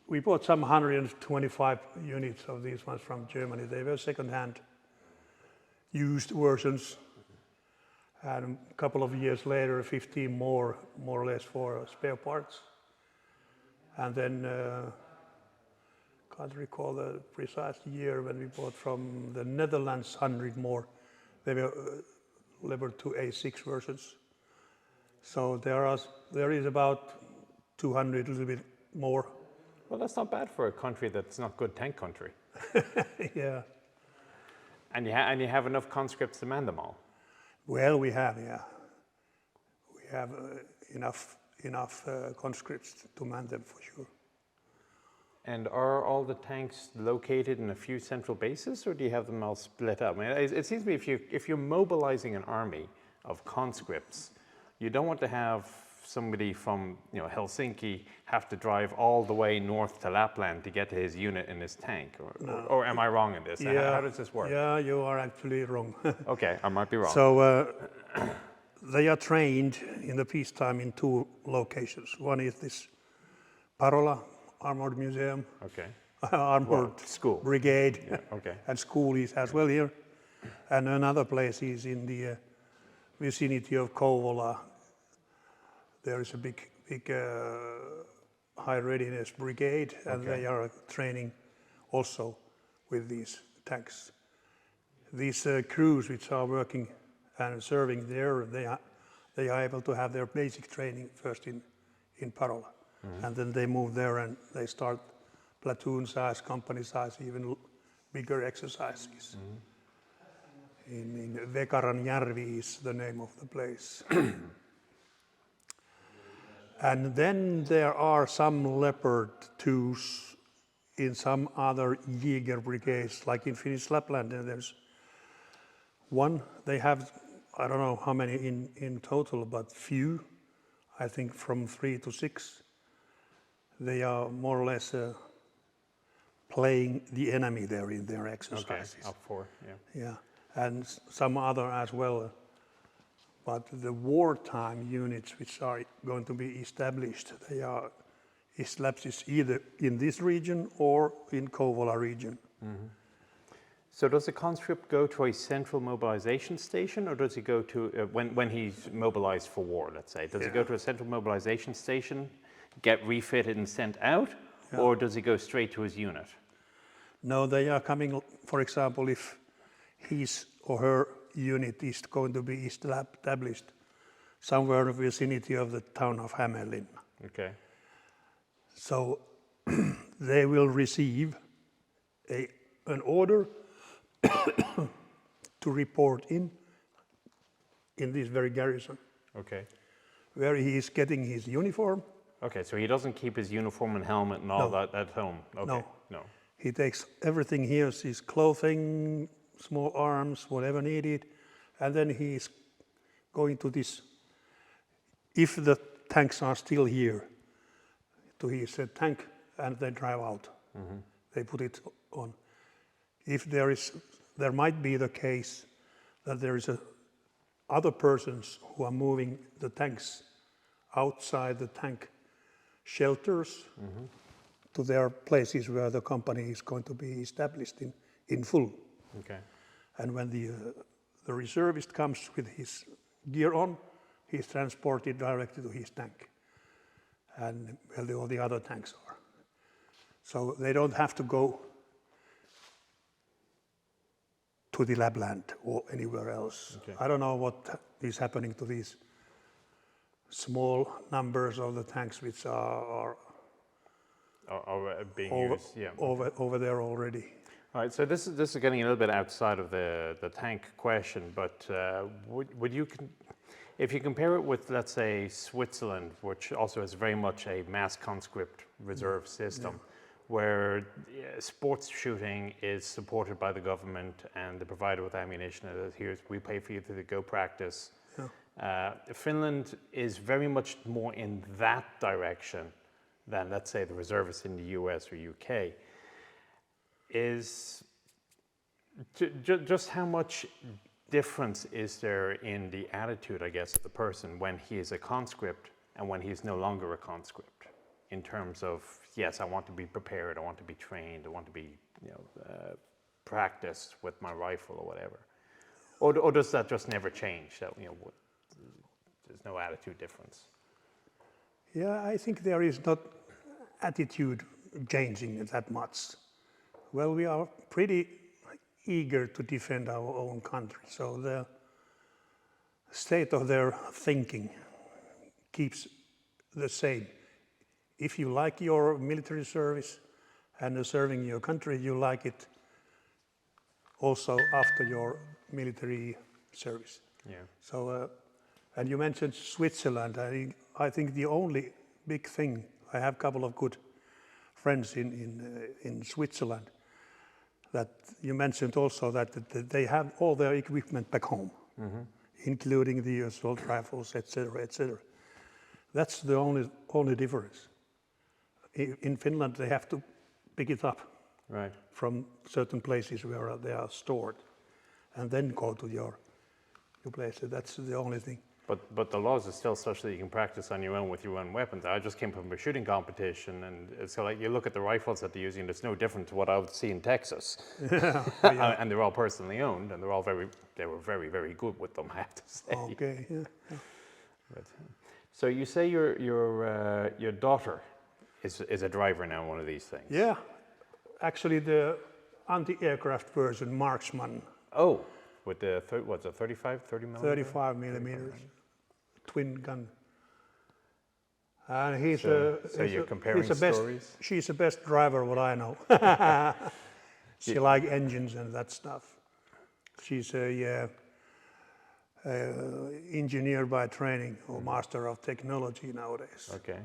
We bought some 125 units of these ones from Germany. They were second-hand, used versions. And a couple of years later, 15 more or less for spare parts. And then, can't recall the precise year when we bought from the Netherlands 100 more. They were Leopard 2 A6 versions. So there is about 200, a little bit more. Well, that's not bad for a country that's not good tank country. Yeah. And you have enough conscripts to man them all. Well, we have, yeah. We have enough conscripts to man them for sure. And are all the tanks located in a few central bases, or do you have them all split up? I mean, it seems to me if you're mobilizing an army of conscripts, you don't want to have somebody from Helsinki have to drive all the way north to Lapland to get to his unit in his tank, or am I wrong in this? Yeah, How does this work? Yeah, you are actually wrong. Okay, I might be wrong. So they are trained in the peacetime in two locations. One is this Parola Armored Museum, Okay. Armored school. Brigade, Yeah, okay. and school is as well here. And another place is in the vicinity of Kouvola. There is a big high readiness brigade, and Okay. they are training also with these tanks. These crews which are working and serving there, they are able to have their basic training first in Parola. And then they move there and they start platoon size, company size, even bigger exercises. In Vekaranjärvi is the name of the place. And then there are some Leopard 2s in some other Jäger brigades, like in Finnish Lapland. And there's one, they have, I don't know how many in total, but few, I think from 3 to 6. They are more or less playing the enemy there in their exercises. Okay, up 4, yeah. Yeah, and some other as well. But the wartime units which are going to be established, they are established either in this region or in Kouvola region. So does the conscript go to a central mobilization station, or does he go to, when he's mobilized for war, let's say, does he go to a central mobilization station, get refitted and sent out, or does he go straight to his unit? No, they are coming, for example, if his or her unit is going to be established somewhere in the vicinity of the town of Hämeenlinna. Okay. So they will receive an order to report in this very garrison, Okay. where he is getting his uniform. Okay, so he doesn't keep his uniform and helmet and all No. that at home? Okay. No. He takes everything here, his clothing, small arms, whatever needed, and then he is going to this, if the tanks are still here, to his tank, and they drive out. They put it on. If there might be the case that there is other persons who are moving the tanks outside the tank shelters to their places where the company is going to be established in full. Okay. And when the reservist comes with his gear on, he's transported directly to his tank, and where all the other tanks are. So they don't have to go to the Lapland or anywhere else. Okay. I don't know what is happening to these small numbers of the tanks which are Or being used, yeah. over there already. All right, so this is getting a little bit outside of the tank question, but would you, if you compare it with, let's say, Switzerland, which also has very much a mass conscript reserve system, where sports shooting is supported by the government and they're provided with ammunition, and here's, we pay for you to go practice. Finland is very much more in that direction than, let's say, the reservists in the US or UK. Is just how much difference is there in the attitude, I guess, of the person when he is a conscript and when he's no longer a conscript, in terms of, yes, I want to be prepared, I want to be trained, I want to be, practiced with my rifle or whatever, or does that just never change? That there's no attitude difference. Yeah, I think there is not attitude changing that much. Well, we are pretty eager to defend our own country, so the state of their thinking keeps the same. If you like your military service and serving your country, you like it also after your military service. Yeah. So, and you mentioned Switzerland. I think the only big thing, I have a couple of good friends in Switzerland, that you mentioned also that they have all their equipment back home, including the assault rifles, etc., etc. That's the only difference. In Finland, they have to pick it up from certain places where they are stored, and then go to your place. That's the only thing. But the laws are still such that you can practice on your own with your own weapons. I just came from a shooting competition, and it's like you look at the rifles that they're using, and it's no different to what I would see in Texas. And they're all personally owned, and they were very, very good with them, I have to say. Okay, yeah. But, so you say your daughter is a driver now in one of these things? Yeah, actually the anti-aircraft version, Marksman. Oh, with the, what's it, 35, 30 millimeter? 35 millimeters. Twin gun, and he's so you're comparing stories? She's the best driver, what I know. She likes engines and that stuff. She's a engineer by training or master of technology nowadays. Okay,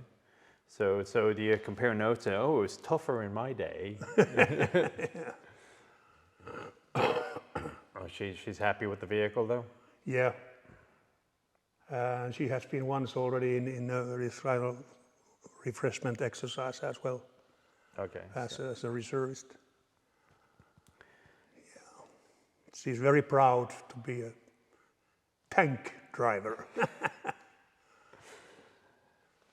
so do you compare notes? And, oh, it was tougher in my day. Oh, she's happy with the vehicle though? Yeah. She has been once already in a refreshment exercise as well. Okay. As a reservist. Yeah. She's very proud to be a tank driver.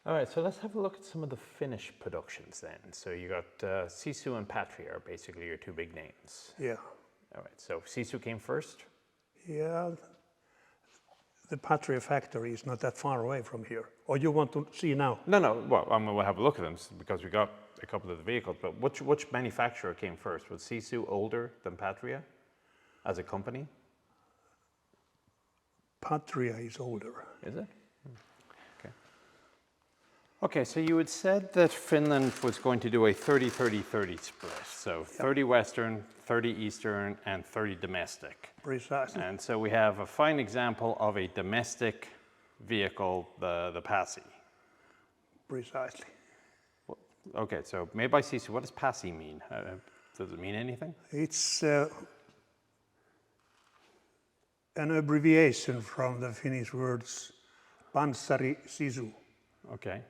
All right, so let's have a look at some of the Finnish productions then. So you got Sisu and Patria are basically your two big names. Yeah. All right, so Sisu came first? Yeah. The Patria factory is not that far away from here. Or you want to see now? No. Well, we'll have a look at them because we got a couple of the vehicles. But which manufacturer came first? Was Sisu older than Patria as a company? Patria is older. Is it? Okay. Okay, so you had said that Finland was going to do a 30-30-30 split. So 30 Western, 30 Eastern, and 30 domestic. Precisely. And so we have a fine example of a domestic vehicle, the Pasi. Precisely. Okay, so made by Sisu, what does Pasi mean? Does it mean anything? It's an abbreviation from the Finnish words Panssari Sisu. Okay,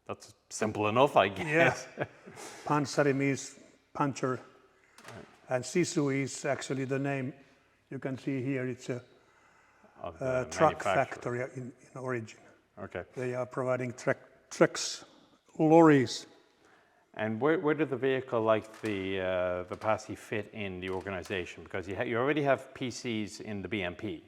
that's simple enough, I guess. Yeah. Panssari means puncher, and Sisu is actually the name. You can see here it's a truck factory in origin. Okay. They are providing trucks, lorries. And where did the vehicle like the Pasi fit in the organization? Because you already have PCs in the BMP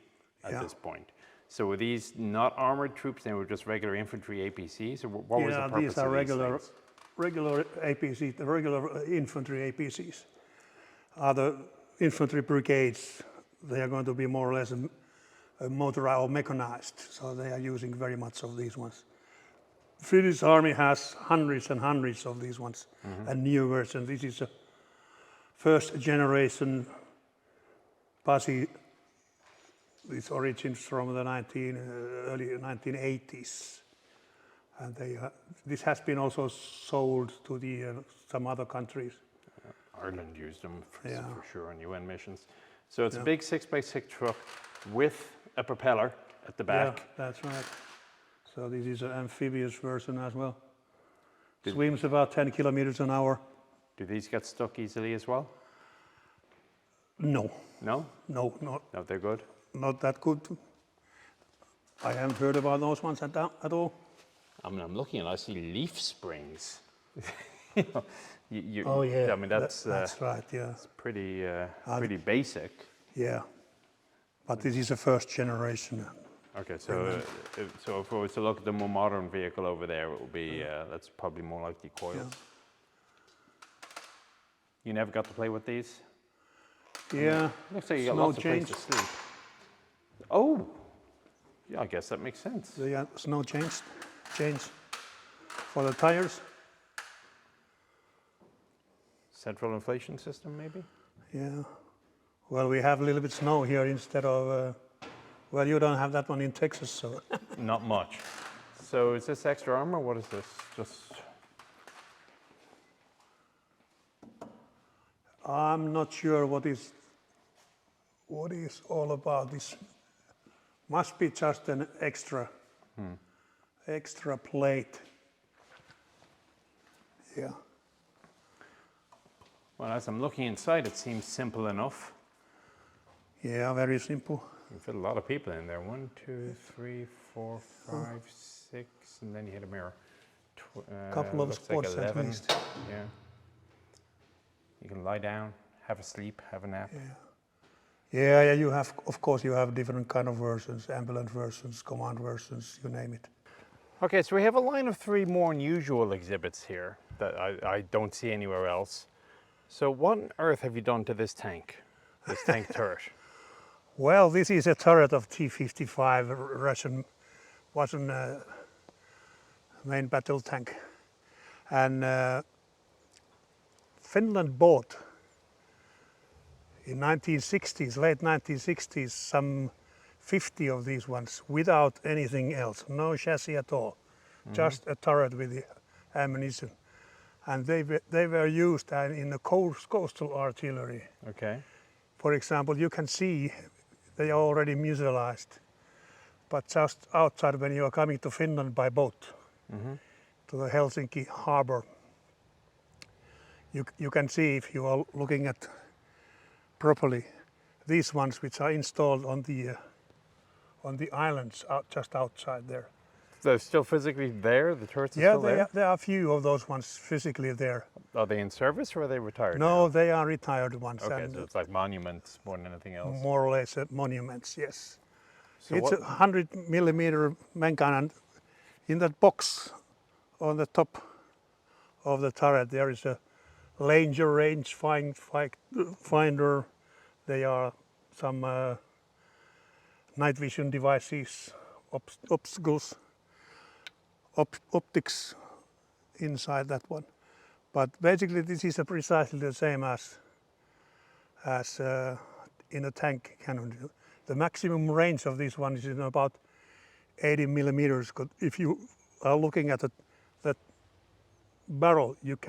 at this point. So were these not armored troops? They were just regular infantry APCs, or what was the Yeah, purpose these are of regular, these things? regular APCs, the regular infantry APCs. Other infantry brigades, they are going to be more or less motorized or mechanized, so they are using very much of these ones. Finnish army has hundreds and hundreds of these ones, and new versions. This is a first generation Pasi. This origins from the early 1980s, and this has been also sold to some other countries. Ireland used them Yeah. for sure on UN missions. So it's a Yeah. big 6x6 truck with a propeller at the back. Yeah, that's right. So this is an amphibious version as well. Swims about 10 kilometers an hour. Do these get stuck easily as well? No, No? no, No, they're good? not that good. I haven't heard about those ones at all. I mean, I'm looking and I see leaf springs. You know, Oh yeah, I mean, that's right. Yeah, pretty basic. yeah. But this is a first generation. Okay, so if we were to look at the more modern vehicle over there, it would be that's probably more likely coils. Yeah. You never got to play with these? Yeah. Looks like you got Snow lots of places to sleep. Oh, yeah, I guess that makes sense. The snow change for the tires. Central inflation system, maybe? Yeah. Well, we have a little bit snow here instead of. Well, you don't have that one in Texas, so. Not much. So is this extra armor? What is this? Just I'm not sure what is all about. This must be just an extra plate. Yeah. well, as I'm looking inside, it seems simple enough. Yeah, very simple. You fit a lot of people in there. 1, 2, 3, 4, 5, 6, and then you hit a mirror. Couple of looks spots like at 11. least. Yeah. You can lie down, have a sleep, have a nap. Yeah, you have, of course, you have different kind of versions, ambulance versions, command versions, you name it. Okay, so we have a line of 3 more unusual exhibits here that I don't see anywhere else. So what on earth have you done to this tank turret? Well, this is a turret of T-55 Russian main battle tank, and Finland bought in late 1960s, some 50 of these ones without anything else, no chassis at all, just a turret with the ammunition, and they were used in the coastal artillery. Okay. For example, you can see they are already mutualized, but just outside when you are coming to Finland by boat to the Helsinki harbor, you can see, if you are looking at properly, these ones which are installed on the islands just outside there. They're still physically there? The turrets are Yeah, still there? there are a few of those ones physically there. Are they in service or are they retired? No, now? they are retired ones, Okay, and so it's like monuments more than anything else. more or less monuments, yes. So It's what- a 100 mm main gun, and in that box on the top of the turret there is a range finder. There are some night vision devices, optics inside that one. But basically this is precisely the same as in a tank cannon. The maximum range of this one is in about 80 millimeters. If you are looking at that barrel, it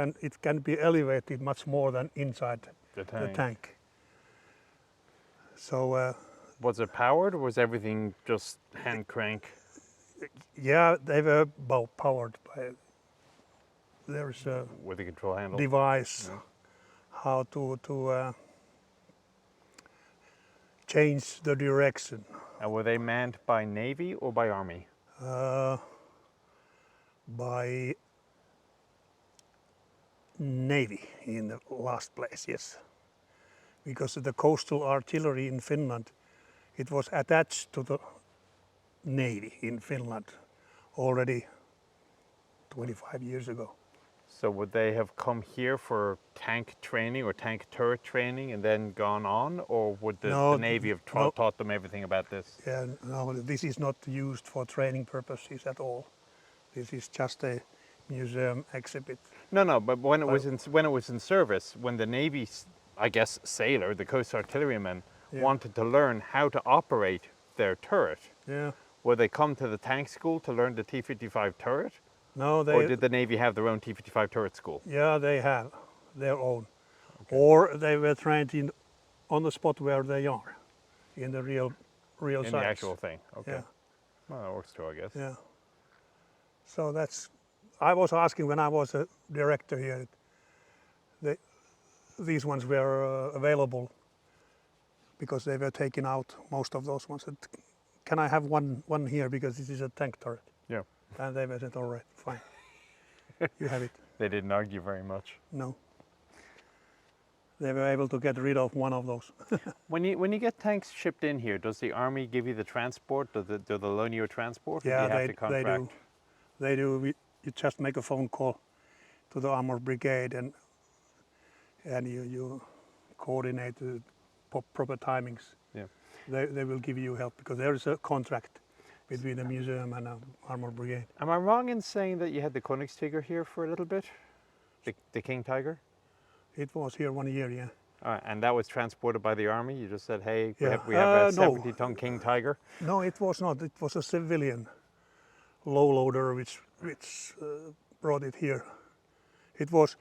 can be elevated much more than inside The the tank. tank. So Was it powered or was everything just hand crank? yeah, they were powered by. There's a With a control handle? device how to change the direction. And were they manned by Navy or by Army? By Navy in the last place, yes. Because the coastal artillery in Finland, it was attached to the Navy in Finland already 25 years ago. So would they have come here for tank training or tank turret training and then gone on, or would the No, Navy have no. taught them everything about this? Yeah, no, this is not used for training purposes at all. This is just a museum exhibit. No, but when it But- was in service, when the Navy, I guess, sailor, the coast artilleryman, Yeah. wanted to learn how to operate their turret, Yeah. would they come to the tank school to learn the T-55 turret, No, or did the Navy have their own T-55 turret school? Yeah, they have their own. Or they were trained on the spot where they are, in the real In sites. the actual thing. Okay. Yeah, Well, that works too, I guess. yeah. So that's. I was asking when I was a director here. These ones were available because they were taken out. Most of those ones. Can I have one here because this is a tank turret? Yeah. And they said, all right, fine. You have it. They didn't argue very much. No. They were able to get rid of one of those. When you get tanks shipped in here, does the Army give you the transport? Do they loan you a transport? Or Yeah, do you have they to contract? do. They do. You just make a phone call to the Armour Brigade and you coordinate the proper timings. Yeah. They will give you help because there is a contract between the museum and the Armour Brigade. Am I wrong in saying that you had the Königstiger here for a little bit? The King Tiger? It was here 1 year, yeah. And that was transported by the Army? You just said, hey, Yeah. we have a No. 70-ton King Tiger? No, it was not. It was a civilian low loader which brought it here. It was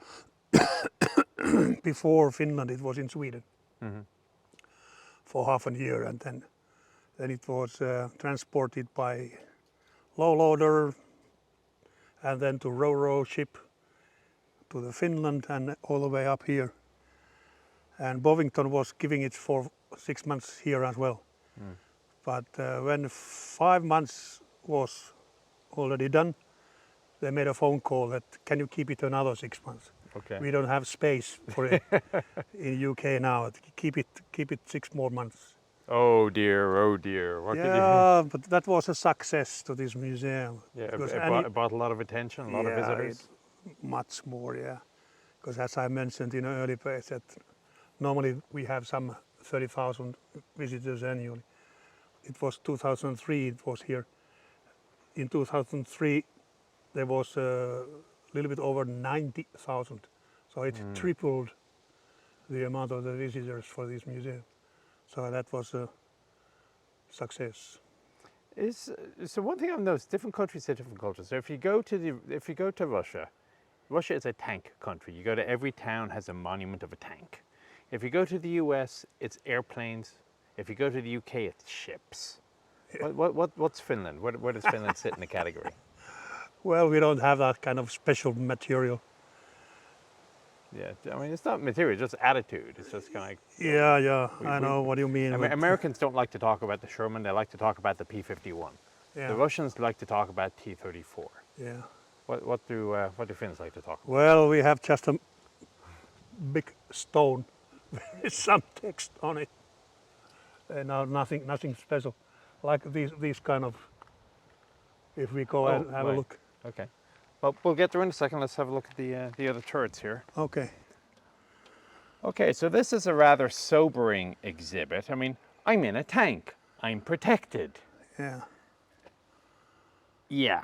before Finland. It was in Sweden for half a year, and then it was transported by low loader, and then to ro-ro ship to the Finland and all the way up here. And Bovington was giving it for 6 months here as well. But when 5 months was already done, they made a phone call that can you keep it another 6 months? Okay. We don't have space for it in UK now. Keep it 6 more months. Oh dear, oh dear. What could you... Yeah, but that was a success to this museum. Yeah, Because it brought a lot of attention, a lot of visitors. Much more, yeah. Because as I mentioned in an early page, that normally we have some 30,000 visitors annually. It was 2003, it was here. In 2003, there was a little bit over 90,000. So it tripled the amount of the visitors for this museum. So that was a success. So one thing I've noticed, different countries have different cultures. So if you go to Russia, Russia is a tank country. You go to every town has a monument of a tank. If you go to the US, it's airplanes. If you go to the UK, it's ships. Yeah. What's Finland? Where does Finland sit in the category? Well, we don't have that kind of special material. Yeah, I mean, it's not material, it's just attitude. It's just kind of like... Yeah, I know what you mean. but- Americans don't like to talk about the Sherman, they like to talk about the P-51. yeah, The Russians like to talk about T-34. yeah. What do Finns like to talk about? Well, we have just a big stone with some text on it. No, nothing special. Like these kind of. If we go and have a right. look. Okay. Well, we'll get there in a second. Let's have a look at the other turrets here. Okay. Okay, so this is a rather sobering exhibit. I mean, I'm in a tank. I'm protected. Yeah. Yeah.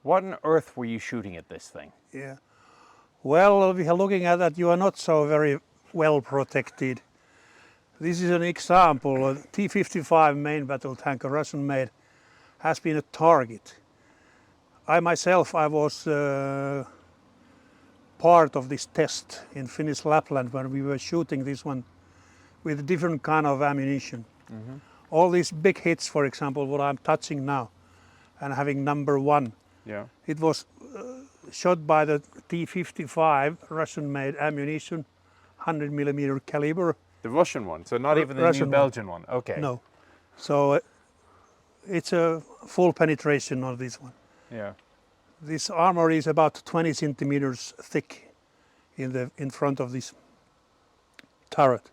What on earth were you shooting at this thing? Yeah. Well, we are looking at that. You are not so very well protected. This is an example. A T-55 main battle tank, a Russian-made, has been a target. I myself, I was part of this test in Finnish Lapland when we were shooting this one with different kind of ammunition. All these big hits, for example, what I'm touching now, and having number 1, Yeah. it was shot by the T-55 Russian-made ammunition, 100 millimeter caliber. The Russian one, so not even the Russian new one. Belgian one. Okay. No, so it's a full penetration on this one. Yeah. This armor is about 20 centimeters thick in front of this turret,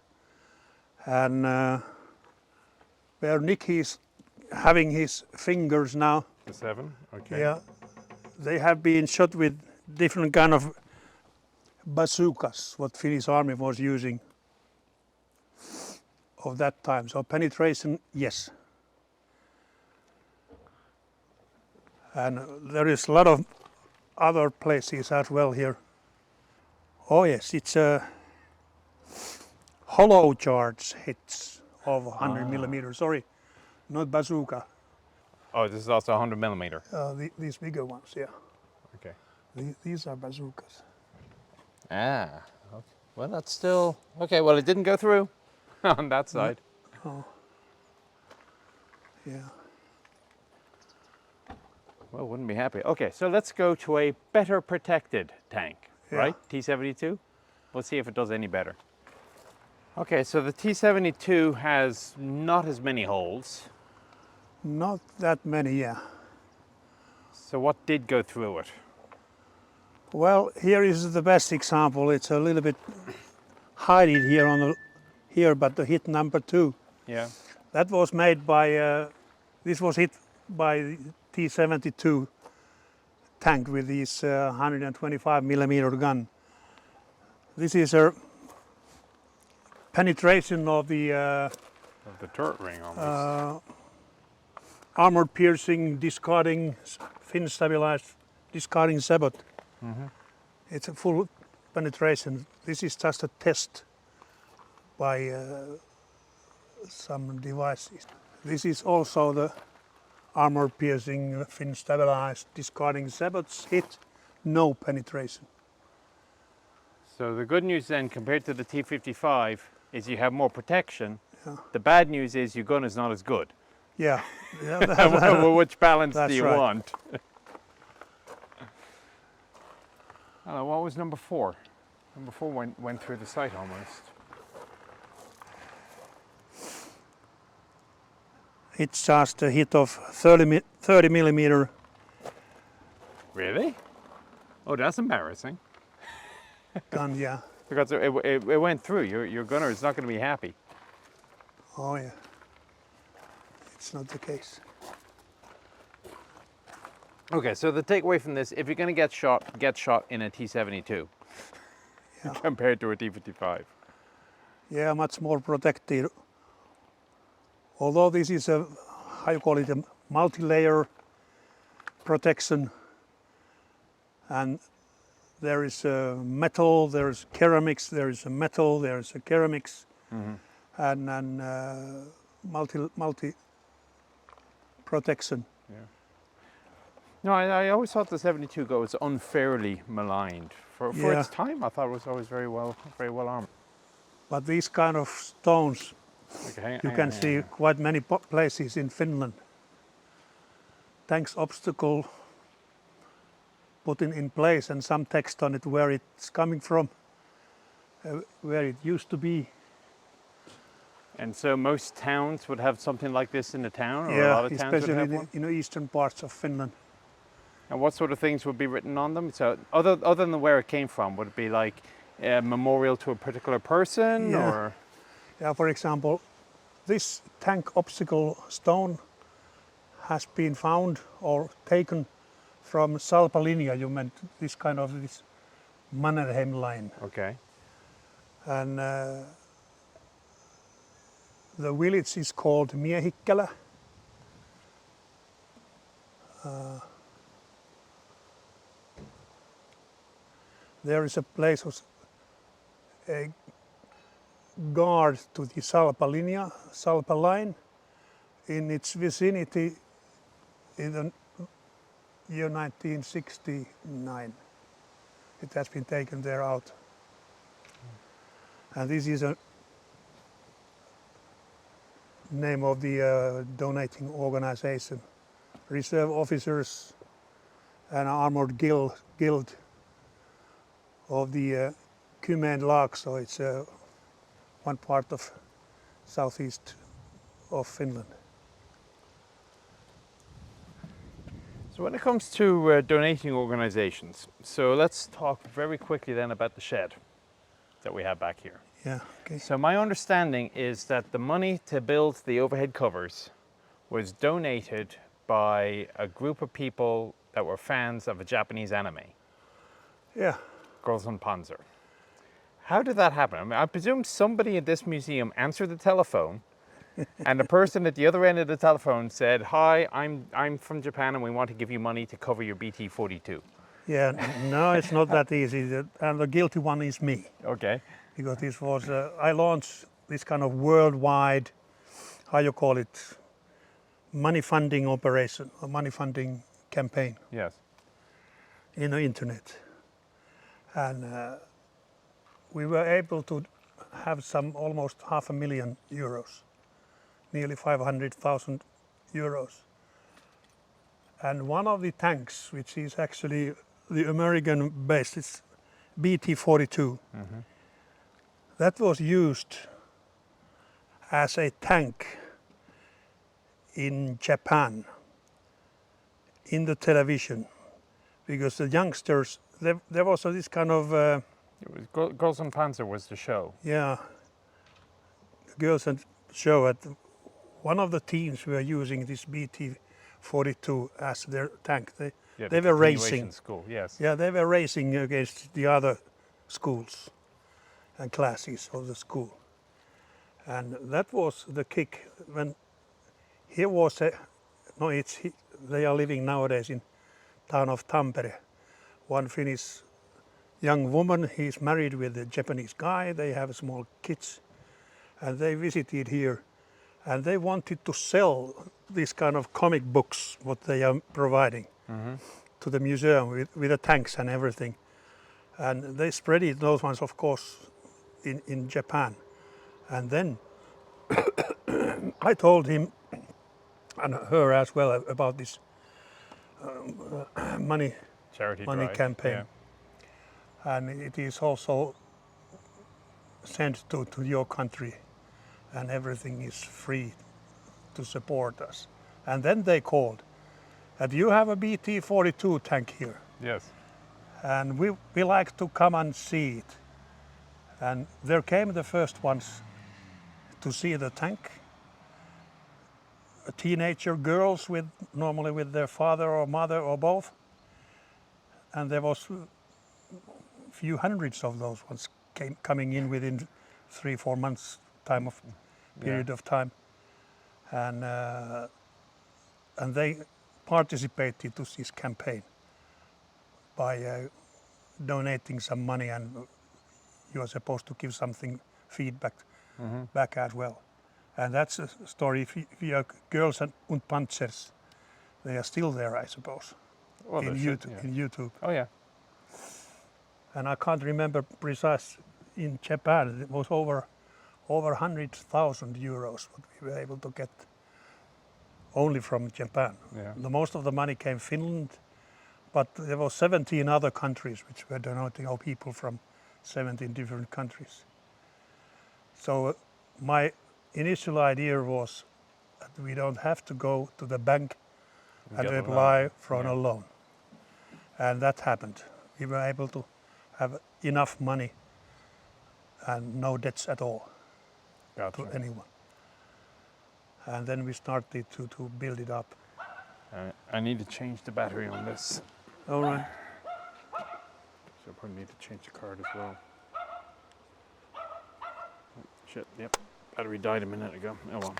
and where Nick having his fingers now. The 7? Okay. Yeah, they have been shot with different kind of bazookas, what Finnish army was using of that time. So penetration, yes. And there is a lot of other places as well here. Oh yes, it's a hollow charge hits of 100 millimeters. Sorry, not bazooka. Oh, this is also 100 millimeter. These bigger ones, yeah. Okay. These are bazookas. Ah, okay. Well, that's still okay. Well, it didn't go through on that side. Oh, yeah. Well, wouldn't be happy. Okay, so let's go to a better protected tank, Yeah. right? T-72. Let's see if it does any better. Okay, so the T-72 has not as many holes. Not that many, yeah. So what did go through it? Well, here is the best example. It's a little bit hiding here on the here, but the hit number 2. Yeah. That was made by. This was hit by the T-72 tank with this 125 millimeter gun. This is a penetration of the Of the turret ring almost. armor piercing, discarding, fin stabilized, discarding sabot. It's a full penetration. This is just a test by some devices. This is also the armor piercing, fin stabilized, discarding sabots hit, no penetration. So the good news then, compared to the T-55, is you have more protection. Yeah. The bad news is your gun is not as good. Yeah, Well, which balance That's do you right. want? What was number 4? Number 4 went through the sight almost. it's just a hit of 30 millimeter. Really? Oh, that's embarrassing. Gun, yeah. Because it went through. Your gunner is not going to be happy. Oh yeah. It's not the case. Okay, so the takeaway from this, if you're going to get shot in a T-72 Yeah. compared to a T-55. Yeah, much more protected. Although this is a, how you call it, a multi-layer protection, and there is metal, there is ceramics, there is a metal, there is a ceramics, and multi protection. No, I always thought the 72 go was unfairly maligned. For Yeah. its time, I thought it was always very well armed. But these kind of stones Okay, you can see quite many places in Finland. Tanks obstacle put in place and some text on it where it's coming from, where it used to be. And so most towns would have something like this in the town, or a Yeah, lot of towns would especially have one. in the eastern parts of Finland. And what sort of things would be written on them? So other than where it came from, would it be like a memorial to a particular person, Yeah. or? Yeah, for example, this tank obstacle stone has been found or taken from Salpalinja. You meant this kind of this Mannerheim line, Okay. and the village is called Miehikkälä. There is a place, a guard to the Salpa line. In its vicinity in the year 1969. It has been taken there out. And this is a name of the donating organization. Reserve officers and armored guild of the Kymen Lag, so it's one part of southeast of Finland. So when it comes to donating organizations, so let's talk very quickly then about the shed that we have back here. Yeah, okay. So my understanding is that the money to build the overhead covers was donated by a group of people that were fans of a Japanese anime, Yeah. Großen Panzer. How did that happen? I mean, I presume somebody at this museum answered the telephone and the person at the other end of the telephone said, "Hi, I'm from Japan and we want to give you money to cover your BT-42. Yeah, no, it's not that easy. And the guilty one is me. Okay. Because this was, I launched this kind of worldwide, how you call it, money funding operation, or money funding campaign Yes. in the internet. And we were able to have some almost €500,000, nearly 500,000 euros. And one of the tanks, which is actually the American based, it's BT-42, that was used as a tank in Japan, in the television, because the youngsters, there was this kind of, It was Großen Panzer was the show. yeah, girls and show at one of the teams were using this BT-42 as their tank. Yeah, They the were continuation racing. school. Yes. Yeah, they were racing against the other schools and classes of the school. And that was the kick when he was, they are living nowadays in town of Tampere. One Finnish young woman, he's married with a Japanese guy, they have small kids, and they visited here and they wanted to sell these kind of comic books, what they are providing to the museum with the tanks and everything. And they spread it, those ones of course, in Japan. And then I told him and her as well about this money Charity money drive. campaign. Yeah. And it is also sent to your country and everything is free to support us. And then they called, and you have a BT-42 tank here, Yes. and we like to come and see it. And there came the first ones to see the tank, teenager girls normally with their father or mother or both, and there was few hundreds of those ones coming in within 3-4 months period of time, and they participated to this campaign by donating some money, and you are supposed to give something feedback back as well. And that's a story via Girls and Panzers. They are still there, I suppose, Well, in they should, yeah. YouTube. Oh yeah. And I can't remember precise. In Japan, it was over 100,000 euros what we were able to get only from Japan. Yeah. The most of the money came Finland, but there were 17 other countries which were donating, or people from 17 different countries. So my initial idea was that we don't have to go to the bank and Get a apply loan. for Yeah. a loan. And that happened. We were able to have enough money and no debts at all Gotcha. to anyone. And then we started to build it up. I need to change the battery on this. All right. So I probably need to change the card as well. Oh, shit, yep. Battery died a minute ago. Oh well.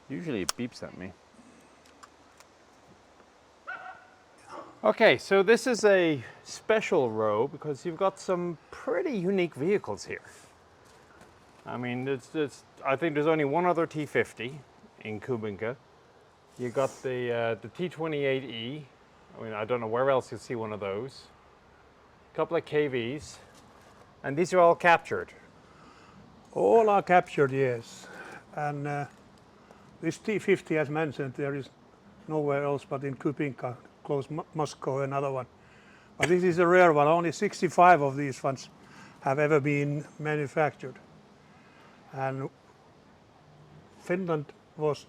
Usually it beeps at me. Okay, so this is a special row because you've got some pretty unique vehicles here. I mean, I think there's only one other T50 in Kubinka. You got the T28E. I mean, I don't know where else you'll see one of those. A couple of KVs, and these are all captured. All are captured, yes. And this T50, as mentioned, there is nowhere else but in Kubinka, close Moscow, another one. But this is a rare one. Only 65 of these ones have ever been manufactured. And Finland was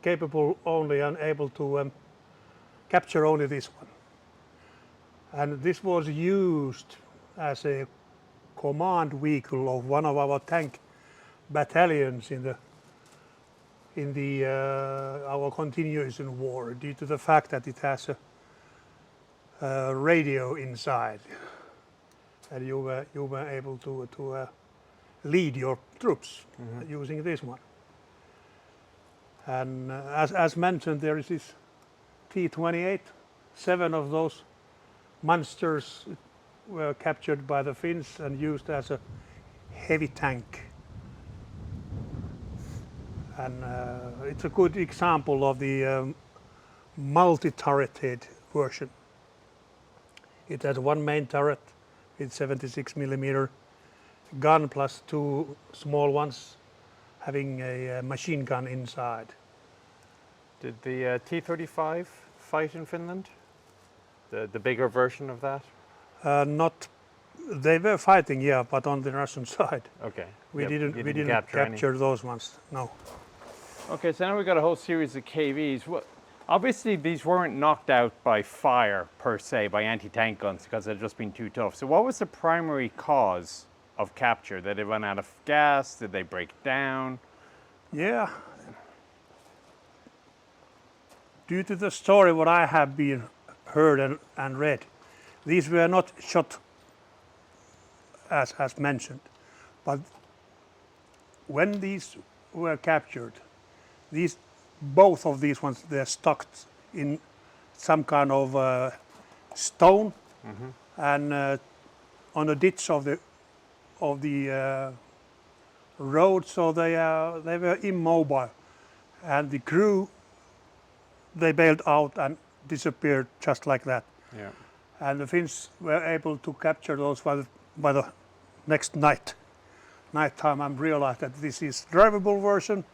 capable only and able to capture only this one. And this was used as a command vehicle of one of our tank battalions in our continuation war due to the fact that it has a radio inside, and you were able to lead your troops using this one. And as mentioned, there is this T-28. 7 of those monsters were captured by the Finns and used as a heavy tank. And it's a good example of the multi-turreted version. It has one main turret with 76 millimeter gun plus 2 small ones having a machine gun inside. Did the T-35 fight in Finland? The bigger version of that? Not, they were fighting, yeah, but on the Russian side. Okay. We Yep, you didn't capture capture those ones. No. Okay, so now we've got a whole series of KVs. Obviously, these weren't knocked out by fire per se, by anti-tank guns, because they'd just been too tough. So what was the primary cause of capture? Did they run out of gas? Did they break down? Yeah. Due to the story what I have been heard and read, these were not shot as mentioned, but when these were captured, both of these ones, they're stuck in some kind of stone and on a ditch of the road, so they were immobile, and the crew, they bailed out and disappeared just like that. Yeah. And the Finns were able to capture those by the next nighttime, and realized that this is drivable version.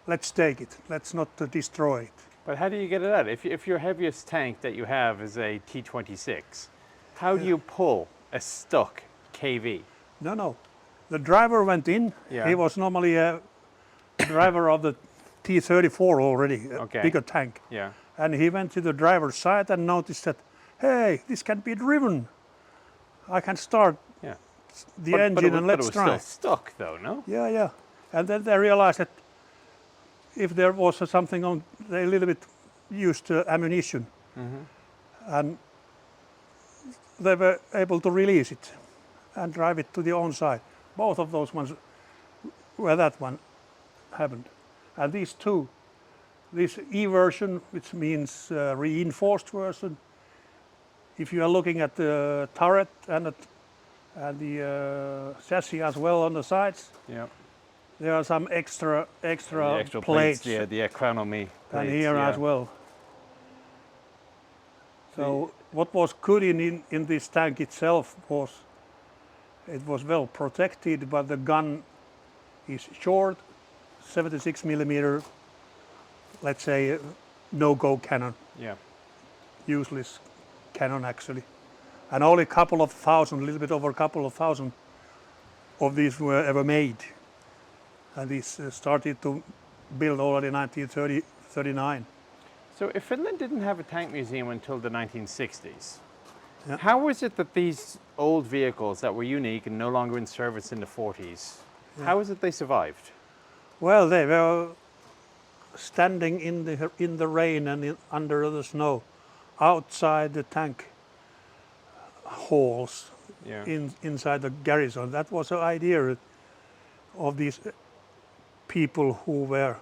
Let's take it. Let's not destroy it. But how do you get it out? If your heaviest tank that you have is a T-26, how do you pull a stuck KV? No. The driver went in. Yeah. He was normally a driver of the T-34 already, a Okay. bigger tank. Yeah. And he went to the driver's side and noticed that, hey, this can be driven. I can start Yeah. the engine and let's But it try. was still stuck, though, no? Yeah. And then they realized that if there was something on, they a little bit used ammunition, and they were able to release it and drive it to the own side. Both of those ones, where that one happened. And these two, this E version, which means reinforced version, if you are looking at the turret and the chassis as well on the sides, Yeah. there are some extra The extra plates, the economy plates. and here yeah. as well. So what was good in this tank itself was it was well protected, but the gun is short, 76 millimeter, let's say no-go cannon, Yeah. useless cannon actually. And only a couple of thousand, a little bit over a couple of thousand of these were ever made. And these started to build already in 1939. So if Finland didn't have a tank museum until the 1960s, Yeah. how was it that these old vehicles that were unique and no longer in service in the 40s, how was it they survived? Well, they were standing in the rain and under the snow, outside the tank halls, Yeah. inside the garrison. That was the idea of these people who were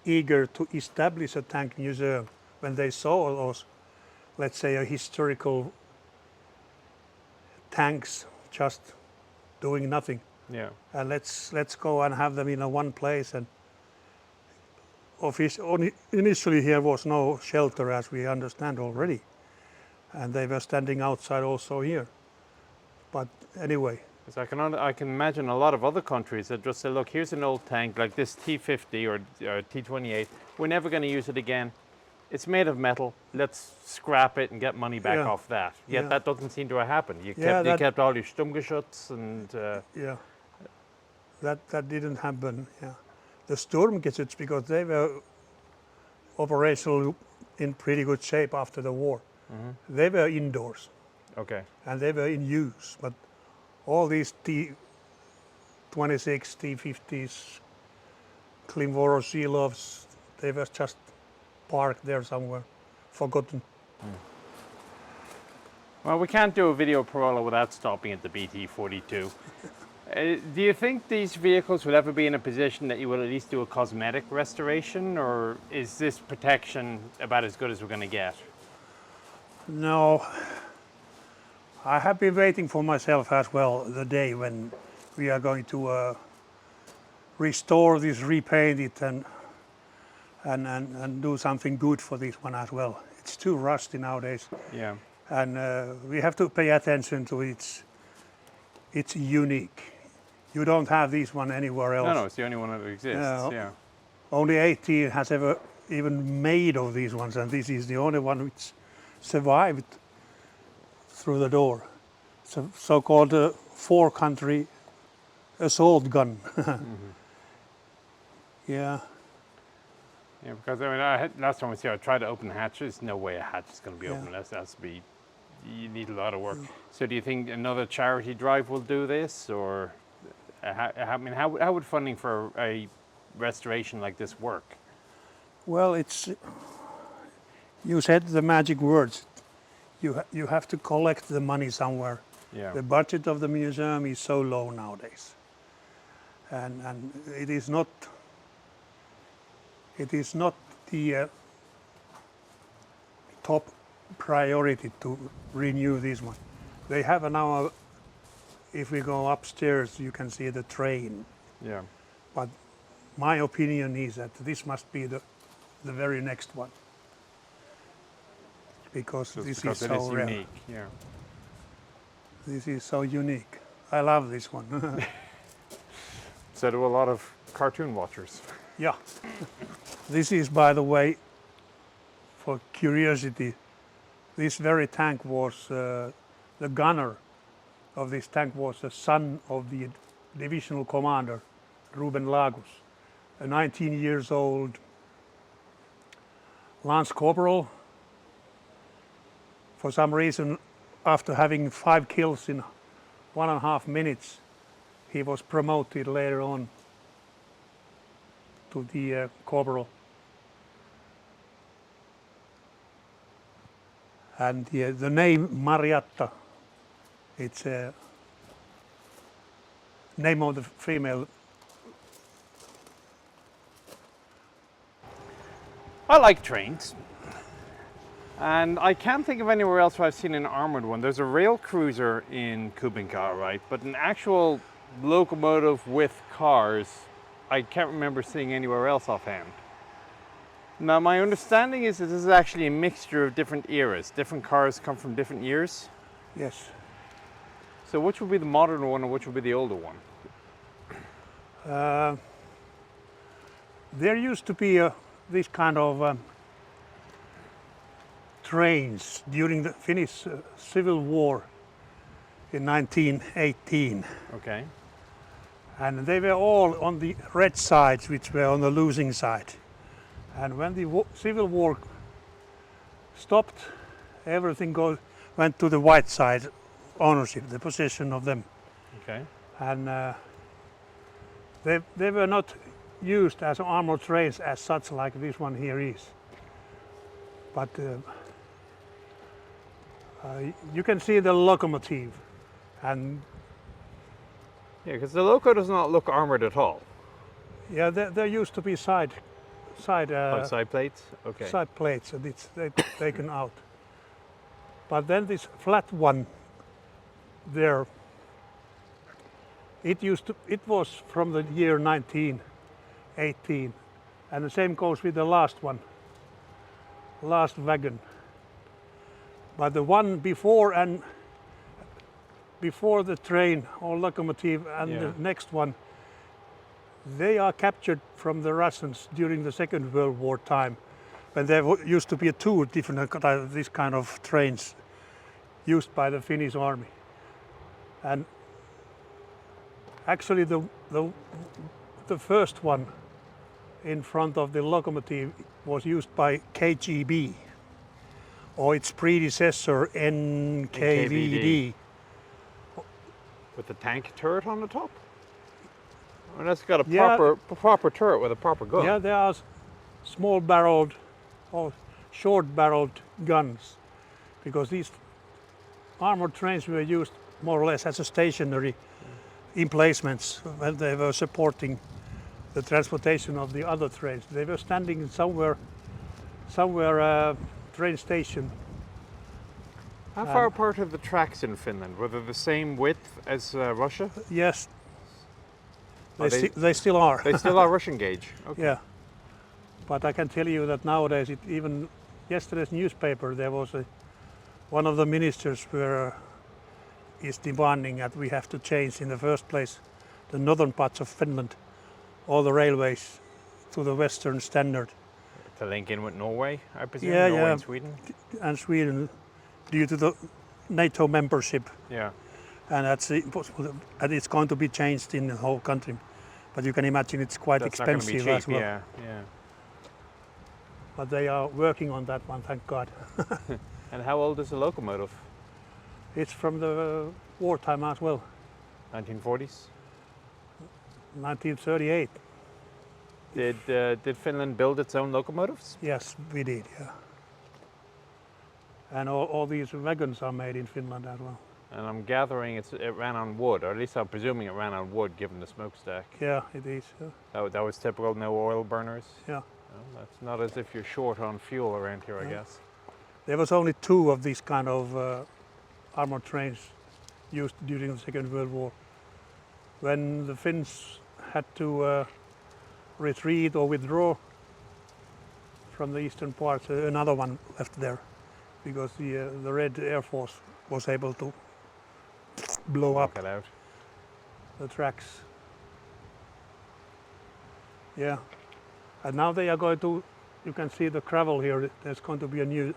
eager to establish a tank museum when they saw those, let's say, a historical tanks just doing nothing. Yeah. And let's go and have them in one place. And initially here was no shelter, as we understand already, and they were standing outside also here. But anyway, Because I can imagine a lot of other countries that just say, look, here's an old tank like this T-50 or T-28. We're never going to use it again. It's made of metal. Let's scrap it and get money back Yeah. off that. Yet Yeah. that doesn't seem to have happened. You Yeah, kept all your Sturmgeschütz and yeah, that didn't happen. Yeah, the Sturmgeschütz, because they were operational in pretty good shape after the war. They were indoors okay. and they were in use, but all these 26 T-50s, Klimvoro-Shilovs, they were just parked there somewhere, forgotten. Well, we can't do a video Parola without stopping at the BT-42. Do you think these vehicles will ever be in a position that you will at least do a cosmetic restoration, or is this protection about as good as we're going to get? No, I have been waiting for myself as well the day when we are going to restore this, repaint it, and do something good for this one as well. It's too rusty nowadays, Yeah. and we have to pay attention to its unique. You don't have this one anywhere else. No, it's the only one that exists. No. Yeah. Only 18 has ever even made of these ones, and this is the only one which survived through the door. So-called four-country assault gun. Yeah. Yeah, because I mean, last time we see, I tried to open the hatch. There's no way a hatch is going to be open. That has to be. You need a lot of work. So, do you think another charity drive will do this, or how would funding for a restoration like this work? Well, you said the magic words. You have to collect the money somewhere. Yeah. The budget of the museum is so low nowadays, and it is not the top priority to renew this one. They have now, if we go upstairs, you can see the train. Yeah. But my opinion is that this must be the very next one, because this is so rare. Unique. Yeah. This is so unique. I love this one. So do a lot of cartoon watchers. Yeah. This is, by the way, for curiosity, this very tank was, the gunner of this tank was the son of the divisional commander, Ruben Lagos, a 19 years old Lance Corporal. For some reason, after having 5 kills in 1.5 minutes, he was promoted later on to the corporal. And the name Mariatta, it's a name of the female. I like trains. And I can't think of anywhere else where I've seen an armored one. There's a rail cruiser in Kubinka, right? But an actual locomotive with cars, I can't remember seeing anywhere else offhand. Now, my understanding is that this is actually a mixture of different eras. Different cars come from different years. Yes. So which would be the modern one and which would be the older one? There used to be this kind of trains during the Finnish Civil War in 1918. Okay. And they were all on the red sides, which were on the losing side. And when the Civil War stopped, everything went to the white side ownership, the possession of them. Okay. And they were not used as armored trains as such, like this one here is. But you can see the locomotive, and Yeah, because the loco does not look armored at all. yeah, there used to be side Side plates? Okay. side plates, and it's taken out. But then this flat one there, it was from the year 1918, and the same goes with the last one, last wagon. But the one before the train or locomotive and the next one, they are captured from the Russians during the Second World War time, when there used to be 2 different this kind of trains used by the Finnish army. And actually the first one in front of the locomotive was used by KGB, or its predecessor NKVD. With the tank turret on the top? Well, that's got a Yeah. proper turret with a proper gun. Yeah, there are small barreled or short barreled guns, because these armored trains were used more or less as a stationary emplacements when they were supporting the transportation of the other trains. They were standing somewhere train station. How far apart are the tracks in Finland? Were they the same width as Russia? Yes, Are they still are. They still are Russian gauge. Okay. Yeah, but I can tell you that nowadays, even yesterday's newspaper, there was one of the ministers is demanding that we have to change in the first place the northern parts of Finland, all the railways to the Western standard. To link in with Norway, I presume. Yeah, Norway yeah. and Sweden. And Sweden, due to the NATO membership, Yeah. and that's impossible. And it's going to be changed in the whole country. But you can imagine it's quite That's not going to be expensive cheap. as well. Yeah, yeah. But they are working on that one, thank God. And how old is the locomotive? It's from the wartime as well, 1940s. 1938. Did Finland build its own locomotives? Yes, we did, yeah. And all these wagons are made in Finland as well. And I'm gathering it ran on wood, or at least I'm presuming it ran on wood, given the smokestack. Yeah, it is. Yeah. That was typical, no oil burners. Yeah. Well, that's not as if you're short on fuel around here, I guess. There was only 2 of these kind of armored trains used during the Second World War. When the Finns had to retreat or withdraw from the eastern parts, another one left there, because the Red Air Force was able to blow up Knock it out. the tracks. Yeah, and now they are going to. You can see the gravel here. There's going to be a new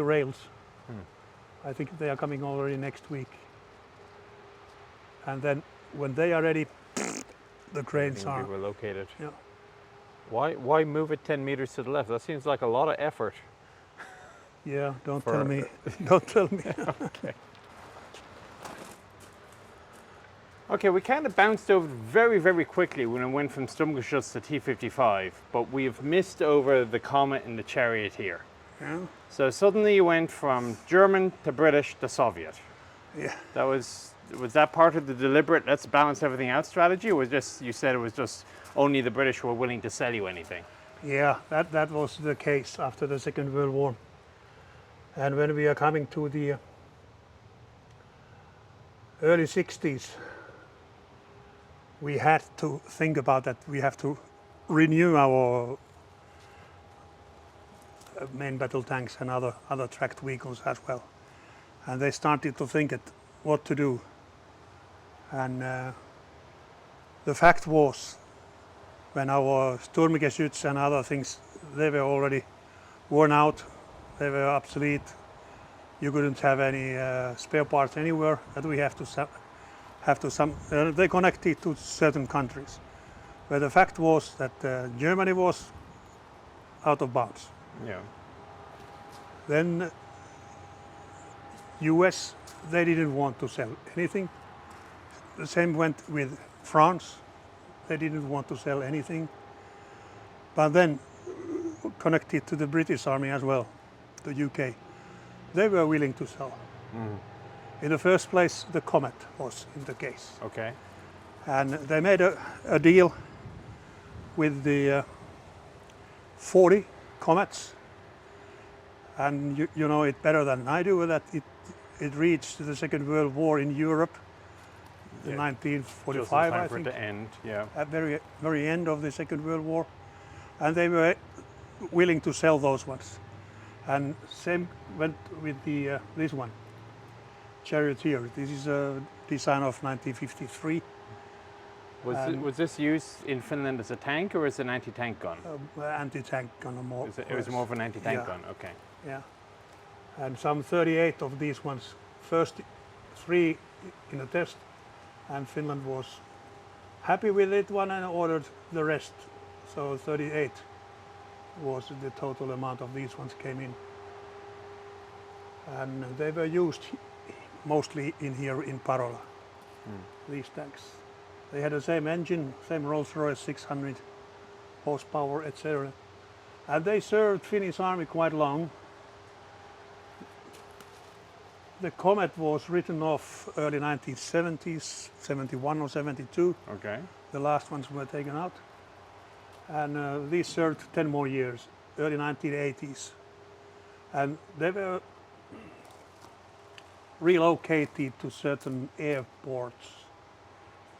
rails. I think they are coming already next week. And then when they are ready, the trains Everything are. will be relocated. Yeah. Why move it 10 meters to the left? That seems like a lot of effort. Yeah, don't For- tell me. Don't tell me. Okay. Okay, we kind of bounced over very, very quickly when it went from Sturmgeschütz to T-55, but we have missed over the Comet and the Charioteer. Yeah. So suddenly you went from German to British to Soviet. Yeah. Was that part of the deliberate let's balance everything out strategy, or was just you said it was just only the British were willing to sell you anything? Yeah, that was the case after the Second World War. And when we are coming to the early 60s, we had to think about that. We have to renew our main battle tanks and other tracked vehicles as well. And they started to think what to do. And the fact was, when our Sturmgeschütz and other things, they were already worn out, they were obsolete. You couldn't have any spare parts anywhere. That we have to they connected to certain countries. But the fact was that Germany was out of bounds. Yeah. Then US, they didn't want to sell anything. The same went with France. They didn't want to sell anything. But then connected to the British Army as well, the UK, they were willing to sell. In the first place, the Comet was in the case. Okay. And they made a deal with the 40 Comets. And you know it better than I do that it reached the Second World War in Europe in 1945, Just in time I for it think, to end. Yeah. at very end of the Second World War. And they were willing to sell those ones. And same went with this one, Charioteer. This is a design of 1953. Was this used in Finland as a tank or as an anti-tank gun? Anti-tank gun or more. It was more of an anti-tank Yeah. gun. Okay. Yeah. And some 38 of these ones, first 3 in a test, and Finland was happy with it one and ordered the rest. So 38 was the total amount of these ones came in. And they were used mostly in here in Parola, these tanks. They had the same engine, same Rolls-Royce 600 horsepower, etc. And they served Finnish army quite long. The Comet was written off early 1970s, 71 or 72. Okay. The last ones were taken out. And these served 10 more years, early 1980s. And they were relocated to certain airports,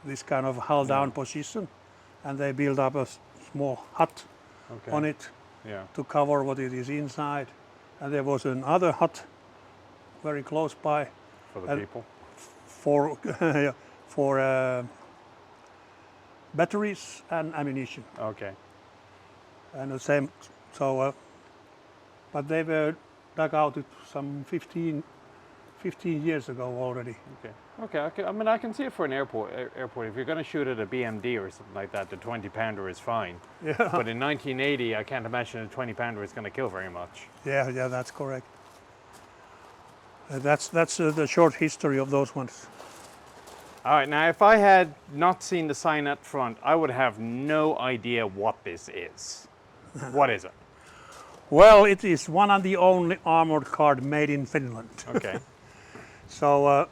this kind of hull down position. And they built up a small hut on it to cover what it is inside. And there was another hut very close by. For the people? For batteries and ammunition. Okay. And the same, so, but they were dug out some 15 years ago already. Okay. I mean, I can see it for an airport. If you're going to shoot at a BMD or something like that, the 20-pounder is fine. Yeah. But in 1980, I can't imagine a 20-pounder is going to kill very much. Yeah, that's correct. That's the short history of those ones. All right, now if I had not seen the sign up front, I would have no idea what this is. What is it? Well, it is one of the only armored car made in Finland. Okay. So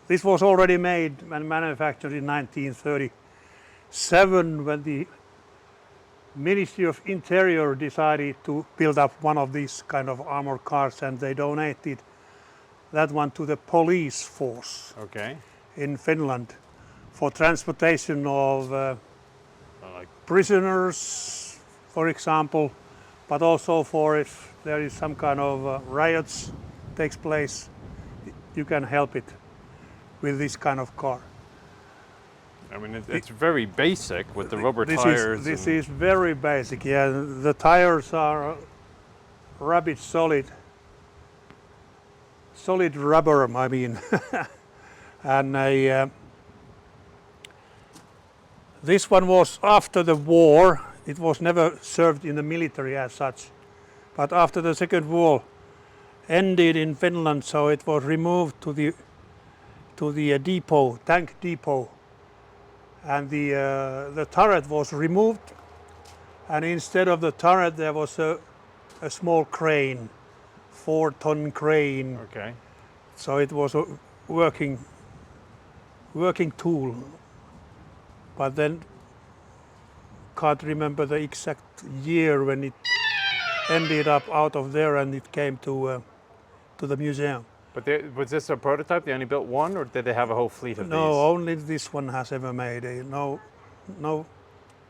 this was already made and manufactured in 1937 when the Ministry of Interior decided to build up one of these kind of armored cars, and they donated that one to the police force in Finland for transportation of prisoners, for example, but also for if there is some kind of riots takes place, you can help it with this kind of car. I mean, it's very basic with the rubber tires. This is very basic, yeah. The tires are rabbit solid rubber, I mean. And this one was after the war. It was never served in the military as such. But after the Second War ended in Finland, so it was removed to the depot, tank depot. And the turret was removed. And instead of the turret, there was a small crane, 4-ton crane. Okay. So it was a working tool. But then can't remember the exact year when it ended up out of there and it came to the museum. But was this a prototype? They only built one, or did they have a whole fleet of these? No, only this one has ever made no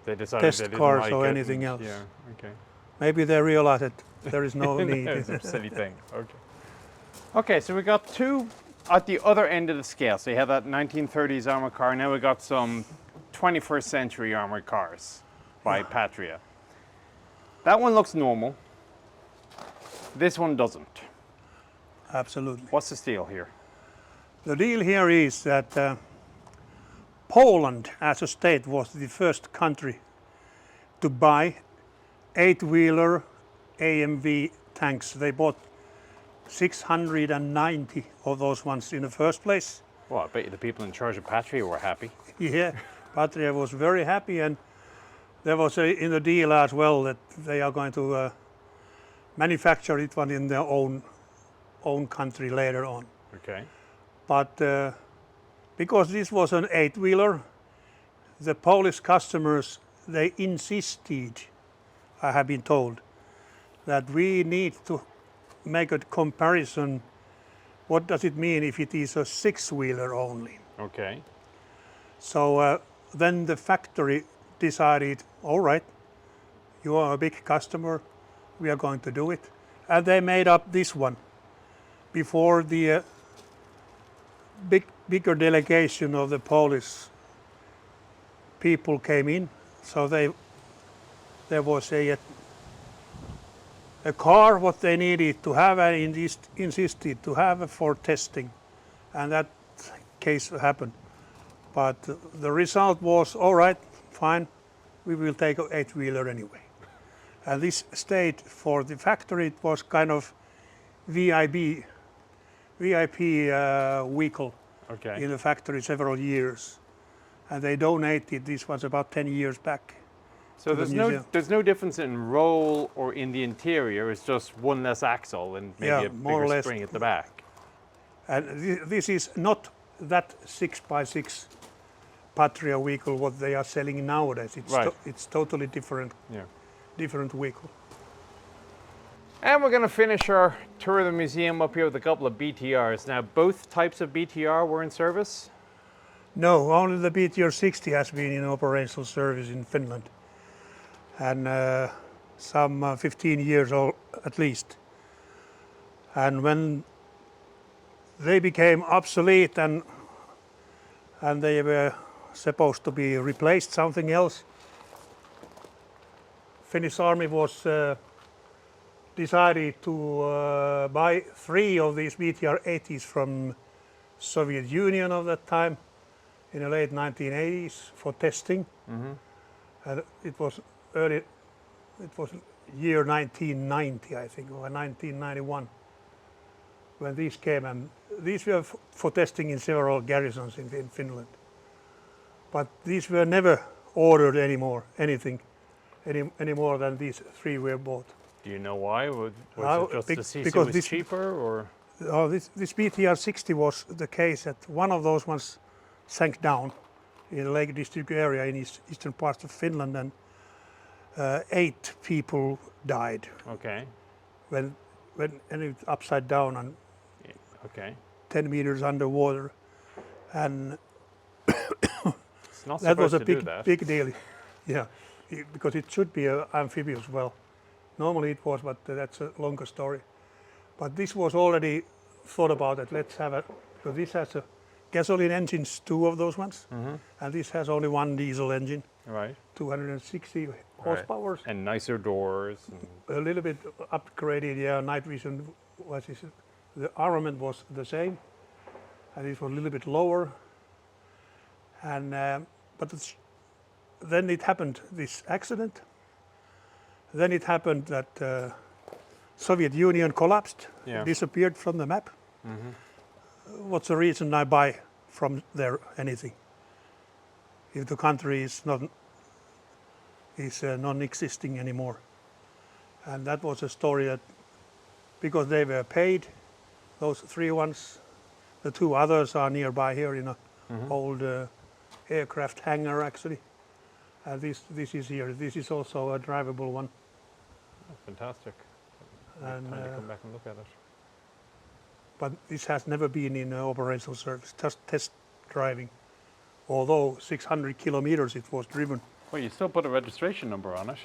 they decided test they didn't cars like or it anything and, else. Yeah, okay. Maybe they realized that there is no need. It's a silly thing. Okay. Okay, so we got two at the other end of the scale. So you have that 1930s armored car. Now we got some 21st century armored cars by Patria. That one looks normal. This one doesn't. Absolutely. What's the deal here? The deal here is that Poland as a state was the first country to buy 8-wheeler AMV tanks. They bought 690 of those ones in the first place. Well, I bet you the people in charge of Patria were happy. Yeah, Patria was very happy, and there was in the deal as well that they are going to manufacture it one in their own country later on. Okay. But because this was an 8-wheeler, the Polish customers, they insisted, I have been told, that we need to make a comparison. What does it mean if it is a 6-wheeler only? Okay. So then the factory decided, all right, you are a big customer, we are going to do it. And they made up this one before the bigger delegation of the Polish people came in. So there was a car what they needed to have and insisted to have for testing, and that case happened. But the result was, all right, fine, we will take an 8-wheeler anyway. And this stayed for the factory. It was kind of VIP vehicle in the factory several years. and they donated. This was about 10 years back. So to the museum. there's no difference in roll or in the interior. It's just one less axle and maybe Yeah, a more or bigger less. spring at the back. And this is not that 6x6 Patria vehicle what they are selling nowadays. It's Right. it's totally different Yeah. vehicle. And we're going to finish our tour of the museum up here with a couple of BTRs. Now, both types of BTR were in service? No, only the BTR 60 has been in operational service in Finland, and some 15 years old at least. And when they became obsolete and they were supposed to be replaced something else, Finnish Army was decided to buy 3 of these BTR 80s from Soviet Union of that time in the late 1980s for testing. And it was year 1990, I think, or 1991 when these came, and these were for testing in several garrisons in Finland. But these were never ordered anymore, any more than these 3 were bought. Do you know why? Was it just to see if it because was this- cheaper, or? This BTR 60 was the case that one of those ones sank down in the Lake District area in eastern parts of Finland, and 8 people died Okay. when and it upside down and Okay. 10 meters underwater, and It's not that was supposed a to big do that. big deal. Yeah, because it should be an amphibious well. Normally it was, but that's a longer story. But this was already thought about that. Let's have a, because this has a gasoline engines, 2 of those ones, and this has only 1 diesel engine, Right. 260 horsepower. And nicer doors. And A little bit upgraded, yeah. Night vision the armament was the same, and it was a little bit lower. And but then it happened, this accident. Then it happened that Soviet Union collapsed, Yeah. disappeared from the map. What's the reason I buy from there anything if the country is non-existing anymore? And that was a story that because they were paid, those 3 ones, the 2 others are nearby here in a old aircraft hangar actually. And this is here. This is also a drivable one. Oh, fantastic. And Time to come back and look at it. but this has never been in operational service, just test driving. Although 600 kilometers it was driven. Well, you still put a registration number on it.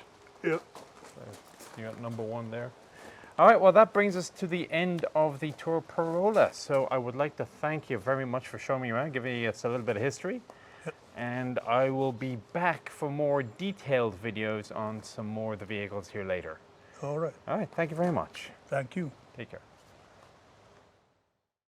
Yeah. You got number 1 there. All right, well, that brings us to the end of the tour Parola. So I would like to thank you very much for showing me around, giving us a little bit of history. Yep. And I will be back for more detailed videos on some more of the vehicles here later. All right. All right, thank you very much. Thank you. Take care.